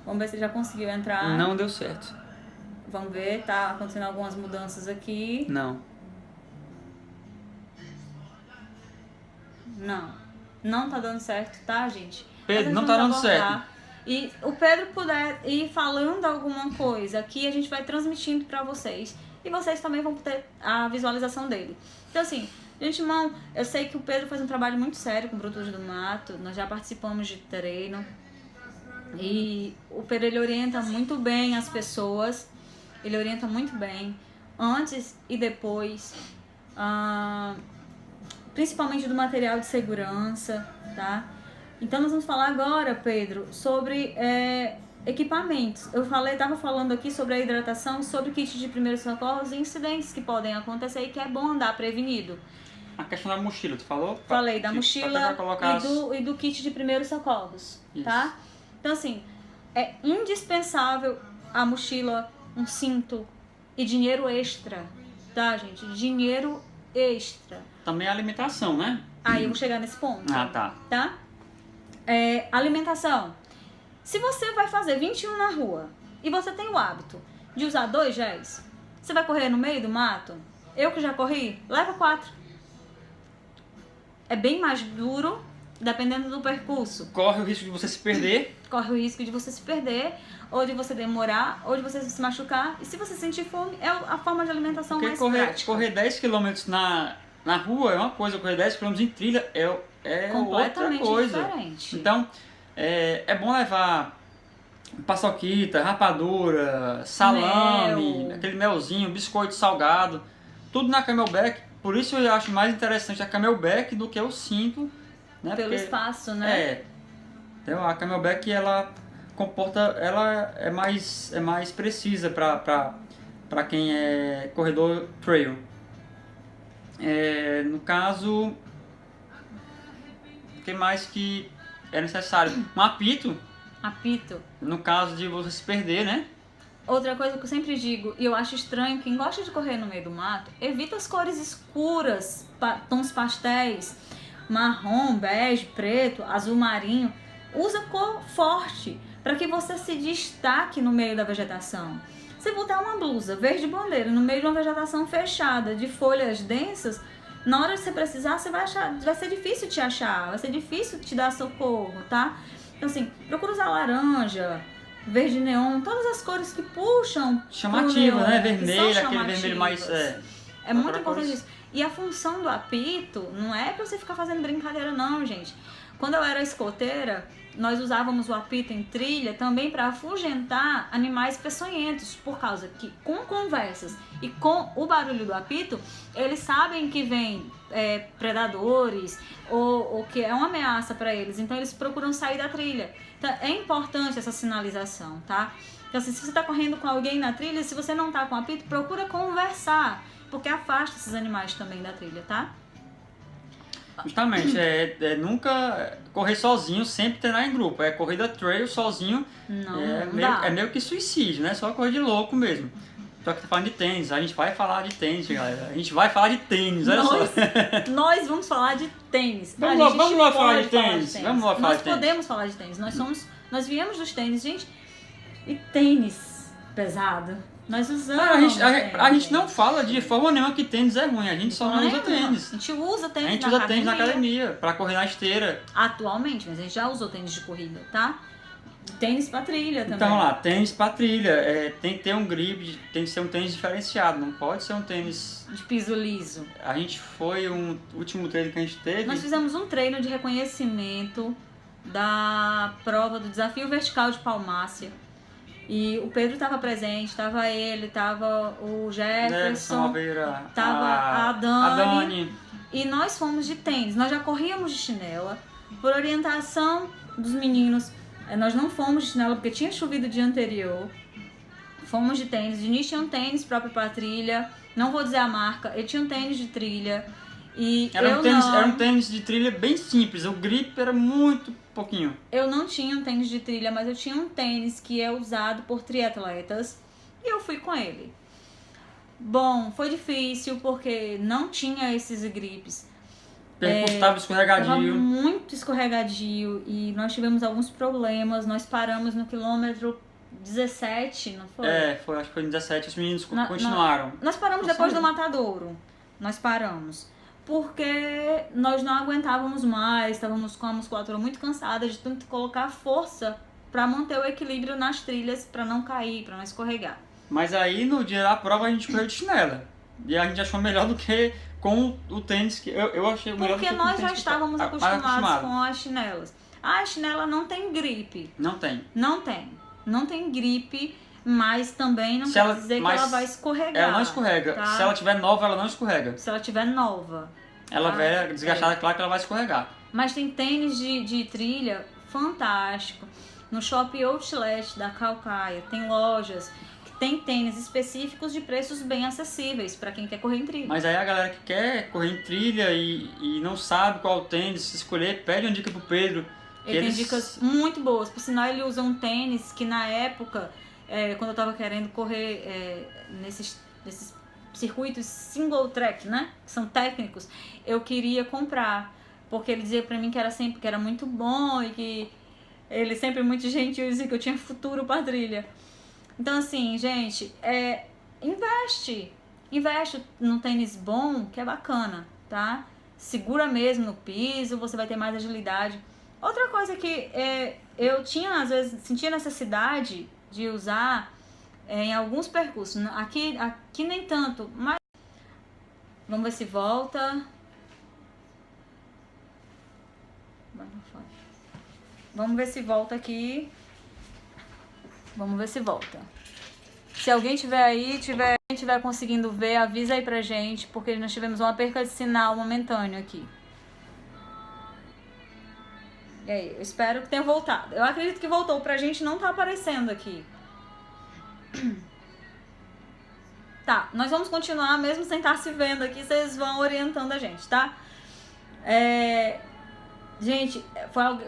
Vamos ver se ele já conseguiu entrar. Não deu certo. Vamos ver, tá acontecendo algumas mudanças aqui. Não tá dando certo, tá, gente? Pedro, não tá dando certo. e o Pedro puder ir falando alguma coisa aqui, a gente vai transmitindo para vocês. E vocês também vão ter a visualização dele. Então, assim, de antemão, eu sei que o Pedro faz um trabalho muito sério com Brutude do Mato. Nós já participamos de treino. E o Pedro, ele orienta muito bem as pessoas. Ele orienta muito bem, antes e depois. Principalmente do material de segurança, tá? Então, nós vamos falar agora, Pedro, sobre equipamentos. Eu estava falando aqui sobre a hidratação, sobre kit de primeiros socorros e incidentes que podem acontecer e que é bom andar prevenido. A questão da mochila, tu falou? Falei da mochila e do kit de primeiros socorros, Isso. tá? Então, assim, é indispensável a mochila, um cinto e dinheiro extra, tá, gente? Dinheiro extra. Também a alimentação, né? Aí eu vou chegar nesse ponto. Tá. Tá? Alimentação. Se você vai fazer 21 na rua e você tem o hábito de usar 2 géis, você vai correr no meio do mato? Eu que já corri, leva 4. É bem mais duro, dependendo do percurso. Corre o risco de você se perder. Corre o risco de você se perder, ou de você demorar, ou de você se machucar. E se você sentir fome, é a forma de alimentação mais prática. Correr 10 km na rua é uma coisa, correr 10 km em trilha é completamente outra coisa. diferente. Então, é bom levar paçoquita, rapadura, salame, aquele melzinho, biscoito salgado, tudo na Camelback. Por isso eu acho mais interessante a Camelback do que o cinto, né? Pelo espaço, né? Então a Camelback, ela é mais precisa para quem é corredor trail. No caso, o que mais que é necessário? Um apito. Apito. No caso de você se perder, né? Outra coisa que eu sempre digo, e eu acho estranho, quem gosta de correr no meio do mato, evita as cores escuras, tons pastéis, marrom, bege, preto, azul marinho. Usa cor forte, para que você se destaque no meio da vegetação. Se botar uma blusa verde bandeira no meio de uma vegetação fechada, de folhas densas, na hora que você precisar, você vai ser difícil te achar, vai ser difícil te dar socorro, tá? Então, assim, procura usar laranja, verde neon, todas as cores que puxam chamativo, neon, né? Vermelho, aquele vermelho mais... É muito importante isso. E a função do apito não é pra você ficar fazendo brincadeira, não, gente. Quando eu era escoteira, nós usávamos o apito em trilha também para afugentar animais peçonhentos, por causa que com conversas e com o barulho do apito, eles sabem que vem predadores ou que é uma ameaça para eles, então eles procuram sair da trilha. Então é importante essa sinalização, tá? Então assim, se você está correndo com alguém na trilha, se você não está com apito, procura conversar, porque afasta esses animais também da trilha, tá? Justamente, nunca correr sozinho, sempre treinar em grupo. Corrida trail sozinho é meio que suicídio, né? Só correr de louco mesmo. Só que tá falando de tênis, a gente vai falar de tênis, galera. A gente vai falar de tênis, olha só. Nós vamos falar de tênis. Vamos lá falar de tênis. Nós podemos falar de tênis. Nós viemos dos tênis, gente. E tênis pesado. Nós usamos. A gente não fala de forma nenhuma que tênis é ruim, a gente só não usa tênis. A gente usa tênis na academia. A gente usa tênis na academia, pra correr na esteira. Atualmente, mas a gente já usou tênis de corrida, tá? Tênis pra trilha também. Então, lá, tênis pra trilha. Tem que ter um grip, tem que ser um tênis diferenciado, não pode ser um tênis... de piso liso. A gente foi, o último treino que a gente teve... Nós fizemos um treino de reconhecimento da prova do Desafio Vertical de Palmácia. E o Pedro estava presente, estava ele, estava o Jefferson, estava a Dani. E nós fomos de tênis, nós já corríamos de chinela. Por orientação dos meninos, nós não fomos de chinela porque tinha chovido o dia anterior. Fomos de tênis, o Diniz tinha um tênis próprio para trilha, não vou dizer a marca, ele tinha um tênis de trilha. E era um tênis de trilha bem simples, o grip era muito pouquinho. Eu não tinha um tênis de trilha, mas eu tinha um tênis que é usado por triatletas e eu fui com ele. Bom, foi difícil porque não tinha esses grips. O percurso estava escorregadio. Estava muito escorregadio e nós tivemos alguns problemas. Nós paramos no quilômetro 17, não foi? Acho que foi no 17, os meninos continuaram. Nós paramos depois do Matadouro. Nós paramos. Porque nós não aguentávamos mais, estávamos com a musculatura muito cansada de tanto colocar força para manter o equilíbrio nas trilhas, para não cair, para não escorregar. Mas aí no dia da prova a gente correu de chinela. E a gente achou melhor do que com o tênis, que eu achei melhor do que Porque com o nós tênis já estávamos mais acostumados com as chinelas. A chinela não tem gripe. Não tem. Não tem. Não tem gripe, mas também não quer dizer que ela vai escorregar. Ela não escorrega. Tá? Se ela tiver nova, ela não escorrega. Se ela tiver nova. Ela tá? velha, desgastada, claro que ela vai escorregar. Mas tem tênis de trilha fantástico. No Shopping Outlet da Calcaia tem lojas que tem tênis específicos de preços bem acessíveis para quem quer correr em trilha. Mas aí a galera que quer correr em trilha e não sabe qual tênis escolher, pede uma dica pro Pedro. Ele tem dicas muito boas. Por sinal, ele usa um tênis que na época, quando eu tava querendo correr nesses circuitos single track, né? Que são técnicos, eu queria comprar. Porque ele dizia pra mim que era muito bom e que ele sempre muito gentil, dizia que eu tinha futuro pra trilha. Então assim, gente, investe num tênis bom, que é bacana, tá? Segura mesmo no piso, você vai ter mais agilidade. Outra coisa que eu tinha, às vezes, sentia necessidade de usar em alguns percursos. Aqui nem tanto, mas vamos ver se volta. Vamos ver se volta aqui. Vamos ver se volta. Se alguém tiver aí, tiver conseguindo ver, avisa aí pra gente, porque nós tivemos uma perca de sinal momentâneo aqui. E aí, eu espero que tenha voltado. Eu acredito que voltou, pra gente não tá aparecendo aqui. Tá, nós vamos continuar mesmo sem estar se vendo aqui, vocês vão orientando a gente, tá? Gente,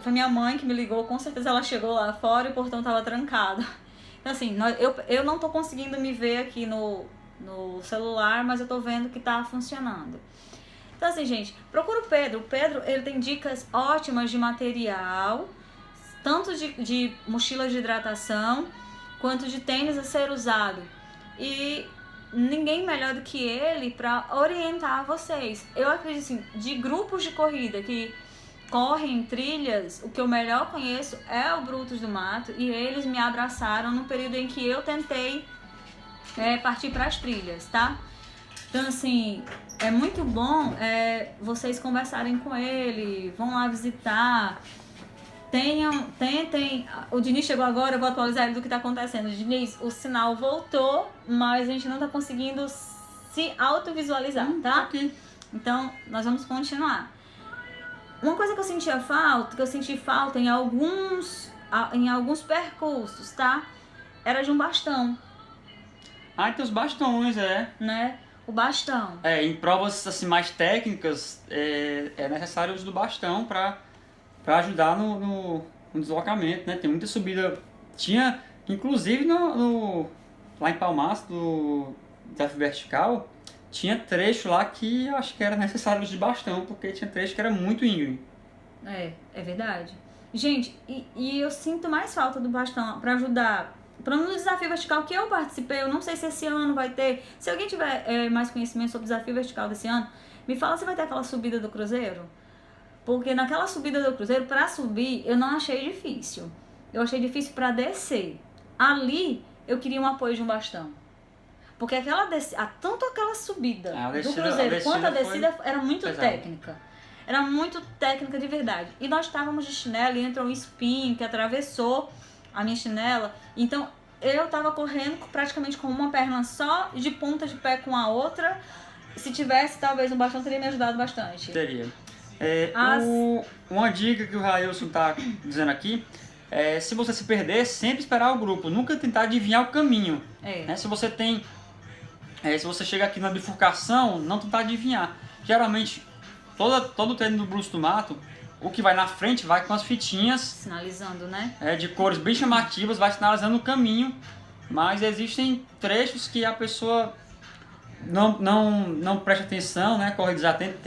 foi minha mãe que me ligou, com certeza ela chegou lá fora e o portão tava trancado. Então assim, eu não tô conseguindo me ver aqui no celular, mas eu tô vendo que tá funcionando. Então assim, gente, procura o Pedro. O Pedro, ele tem dicas ótimas de material, tanto de mochila de hidratação, quanto de tênis a ser usado. E ninguém melhor do que ele para orientar vocês. Eu acredito assim, de grupos de corrida que correm em trilhas, o que eu melhor conheço é o Brutos do Mato, e eles me abraçaram no período em que eu tentei partir para as trilhas, tá? Então assim, é muito bom vocês conversarem com ele, vão lá visitar, tentem. O Diniz chegou agora, eu vou atualizar ele do que está acontecendo. Diniz, o sinal voltou, mas a gente não está conseguindo se autovisualizar, tá? Aqui. Então, nós vamos continuar. Uma coisa que eu senti falta em alguns percursos, tá? Era de um bastão. Ah, tem os bastões, né? O bastão. Em provas assim, mais técnicas, é necessário o uso do bastão para ajudar no deslocamento, né? Tem muita subida. Tinha, inclusive, lá em Palmaço, do desafio vertical, tinha trecho lá que eu acho que era necessário o uso de bastão, porque tinha trecho que era muito íngreme. É verdade. Gente, e eu sinto mais falta do bastão para ajudar. No desafio vertical que eu participei, eu não sei se esse ano vai ter. Se alguém tiver mais conhecimento sobre o desafio vertical desse ano, me fala se vai ter aquela subida do cruzeiro. Porque naquela subida do cruzeiro, para subir, eu não achei difícil. Eu achei difícil para descer. Ali, eu queria um apoio de um bastão. Porque tanto aquela subida do cruzeiro quanto a descida era muito técnica. Era muito técnica de verdade. E nós estávamos de chinelo e entrou um espinho que atravessou a minha chinela. Então, eu estava correndo praticamente com uma perna só, de ponta de pé com a outra. Se tivesse, talvez, um bastão teria me ajudado bastante. Teria. Uma dica que o Railson está dizendo aqui se você se perder, sempre esperar o grupo. Nunca tentar adivinhar o caminho. Né? Se você chega aqui na bifurcação, não tentar adivinhar. Geralmente, todo treino do Brutos do Mato, o que vai na frente vai com as fitinhas sinalizando, né? De cores bem chamativas, vai sinalizando o caminho, mas existem trechos que a pessoa não presta atenção, né? Corre desatento.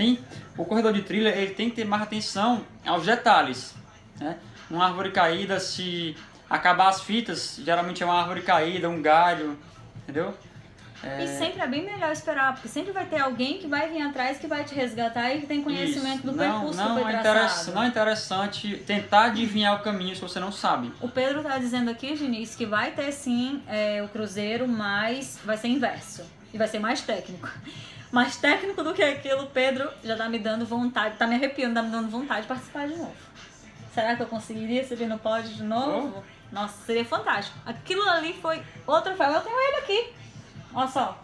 O corredor de trilha, ele tem que ter mais atenção aos detalhes, né? Uma árvore caída, se acabar as fitas, geralmente é uma árvore caída, um galho, entendeu? E sempre é bem melhor esperar, porque sempre vai ter alguém que vai vir atrás, que vai te resgatar e que tem conhecimento do percurso que foi traçado. Não é interessante tentar adivinhar o caminho se você não sabe. O Pedro tá dizendo aqui, Diniz, que vai ter sim o cruzeiro, mas vai ser inverso. E vai ser mais técnico. Mais técnico do que aquilo, Pedro já tá me dando vontade, tá me arrepiando, tá me dando vontade de participar de novo. Será que eu conseguiria subir no pódio de novo? Nossa, seria fantástico. Aquilo ali foi outro troféu. Eu tenho ele aqui. Olha só.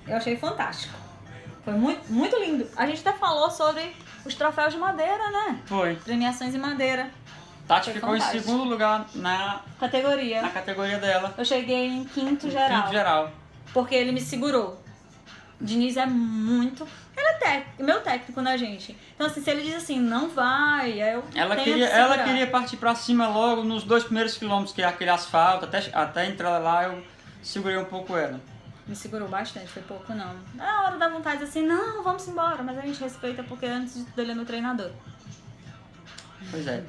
Eu achei fantástico. Foi muito, muito lindo. A gente até falou sobre os troféus de madeira, né? Foi. Premiações em madeira. Tati ficou em segundo lugar na categoria dela. Eu cheguei em quinto geral. Porque ele me segurou. Diniz é muito... Ele é meu técnico, né, gente? Então, assim, se ele diz assim, não vai, aí eu ela queria partir pra cima logo nos 2 primeiros quilômetros, que é aquele asfalto, até entrar lá eu segurei um pouco ela. Me segurou bastante, foi pouco não. Na hora da vontade, assim, não, vamos embora, mas a gente respeita porque antes de tudo ele é meu treinador. Pois é.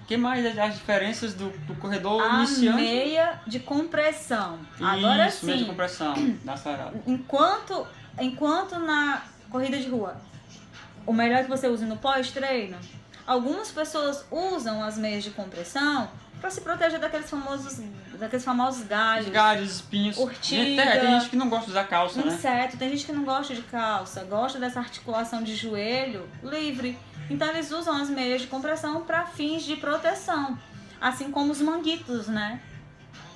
Que mais as diferenças do corredor iniciante? A meia de compressão. Agora sim. Meia de compressão da sarada. Enquanto na corrida de rua, o melhor é que você use no pós-treino, algumas pessoas usam as meias de compressão para se proteger daqueles famosos galhos. Os galhos, espinhos. Urtiga. Tem gente que não gosta de usar calça, né? Inseto. Tem gente que não gosta de calça, gosta dessa articulação de joelho livre. Então eles usam as meias de compressão para fins de proteção. Assim como os manguitos, né?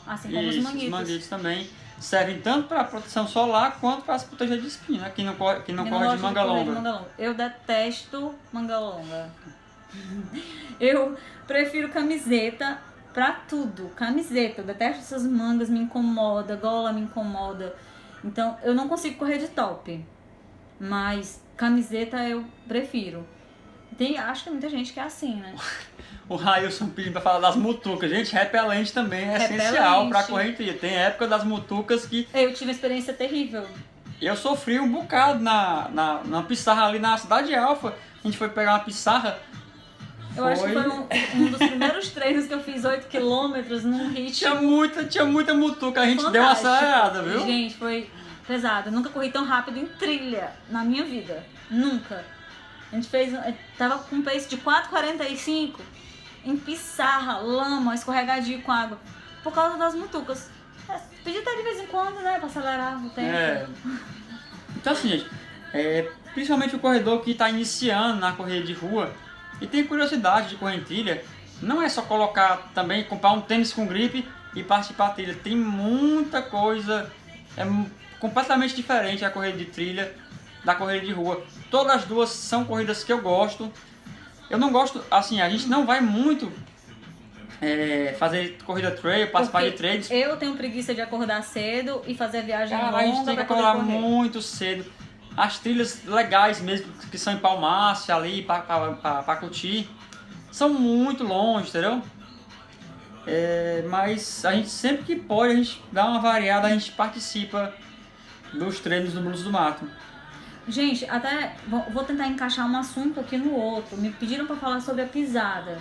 Os manguitos também servem tanto para proteção solar quanto para se proteger de espinho, né? Quem não corre de manga longa. Eu detesto manga longa. Eu prefiro camiseta pra tudo. Camiseta, eu detesto essas mangas, me incomoda, gola me incomoda. Então eu não consigo correr de top. Mas camiseta eu prefiro. Acho que tem muita gente que é assim, né? O Railson pedindo pra falar das mutucas. Gente, repelente também é essencial pra correr em trilha. Tem época das mutucas que... Eu tive uma experiência terrível. Eu sofri um bocado na pissarra ali na Cidade Alfa. A gente foi pegar uma pissarra. Eu acho que foi um dos primeiros treinos que eu fiz 8 km num ritmo. Tinha muita mutuca, a gente deu uma acelerada, viu? Gente, foi pesado. Eu nunca corri tão rápido em trilha na minha vida. Nunca. A gente tava com um pace de 4,45 em pissarra, lama, escorregadio com água, por causa das mutucas. Podia até de vez em quando, né, pra acelerar o tempo. Então assim, gente, principalmente o corredor que tá iniciando na corrida de rua e tem curiosidade de correr em trilha, não é só comprar um tênis com gripe e partir pra trilha. Tem muita coisa, é completamente diferente a corrida de trilha da corrida de rua. Todas as duas são corridas que eu gosto. Eu não gosto, assim, a gente não vai muito fazer corrida trail, participar de trails. Eu tenho preguiça de acordar cedo e fazer viagem longa. A gente tem que acordar muito cedo. As trilhas legais mesmo, que são em Palmácia ali, pra curtir, são muito longe, entendeu? Mas a gente sempre que pode, a gente dá uma variada, a gente participa dos treinos do Blues do Mato. Gente, até vou tentar encaixar um assunto aqui no outro. Me pediram pra falar sobre a pisada.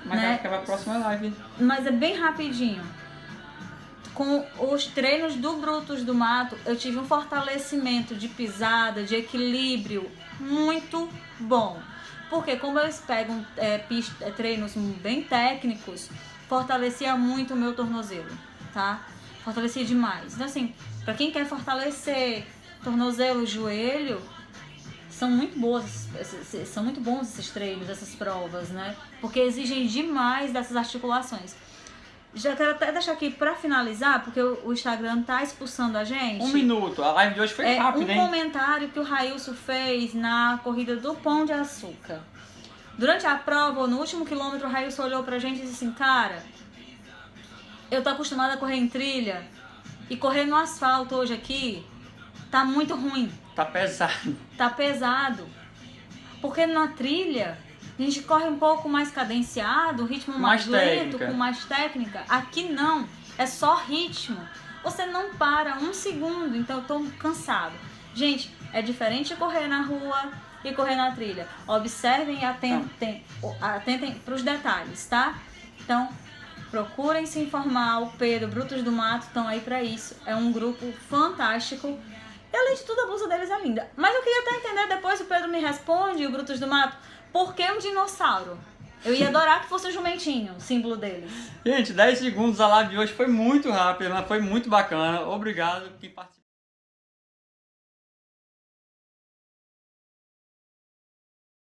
Mas vai ficar pra próxima live. Mas é bem rapidinho. Com os treinos do Brutos do Mato, eu tive um fortalecimento de pisada, de equilíbrio muito bom. Porque como eles pegam treinos bem técnicos, fortalecia muito o meu tornozelo, tá? Fortalecia demais. Então assim, pra quem quer fortalecer tornozelo, joelho, são muito bons esses treinos, essas provas, né? Porque exigem demais dessas articulações. Já quero até deixar aqui pra finalizar, porque o Instagram tá expulsando a gente. 1 minuto, a live de hoje foi rápida, hein? Um comentário que o Railson fez na corrida do Pão de Açúcar. Durante a prova, no último quilômetro, o Railson olhou pra gente e disse assim, cara, eu tô acostumada a correr em trilha e correr no asfalto hoje aqui tá muito ruim. Tá pesado. Tá pesado. Porque na trilha a gente corre um pouco mais cadenciado, ritmo mais lento, com mais técnica. Aqui não, é só ritmo. Você não para um segundo, então eu tô cansado. Gente, é diferente correr na rua e correr na trilha. Observem e atentem pros detalhes, tá? Então, procurem se informar. O Pedro, Brutos do Mato estão aí pra isso. É um grupo fantástico. E além de tudo, a blusa deles é linda. Mas eu queria até entender, depois o Pedro me responde, o Brutos do Mato, por que um dinossauro? Eu ia adorar que fosse o jumentinho, o símbolo deles. Gente, 10 segundos, a live de hoje foi muito rápida, mas foi muito bacana. Obrigado quem participou.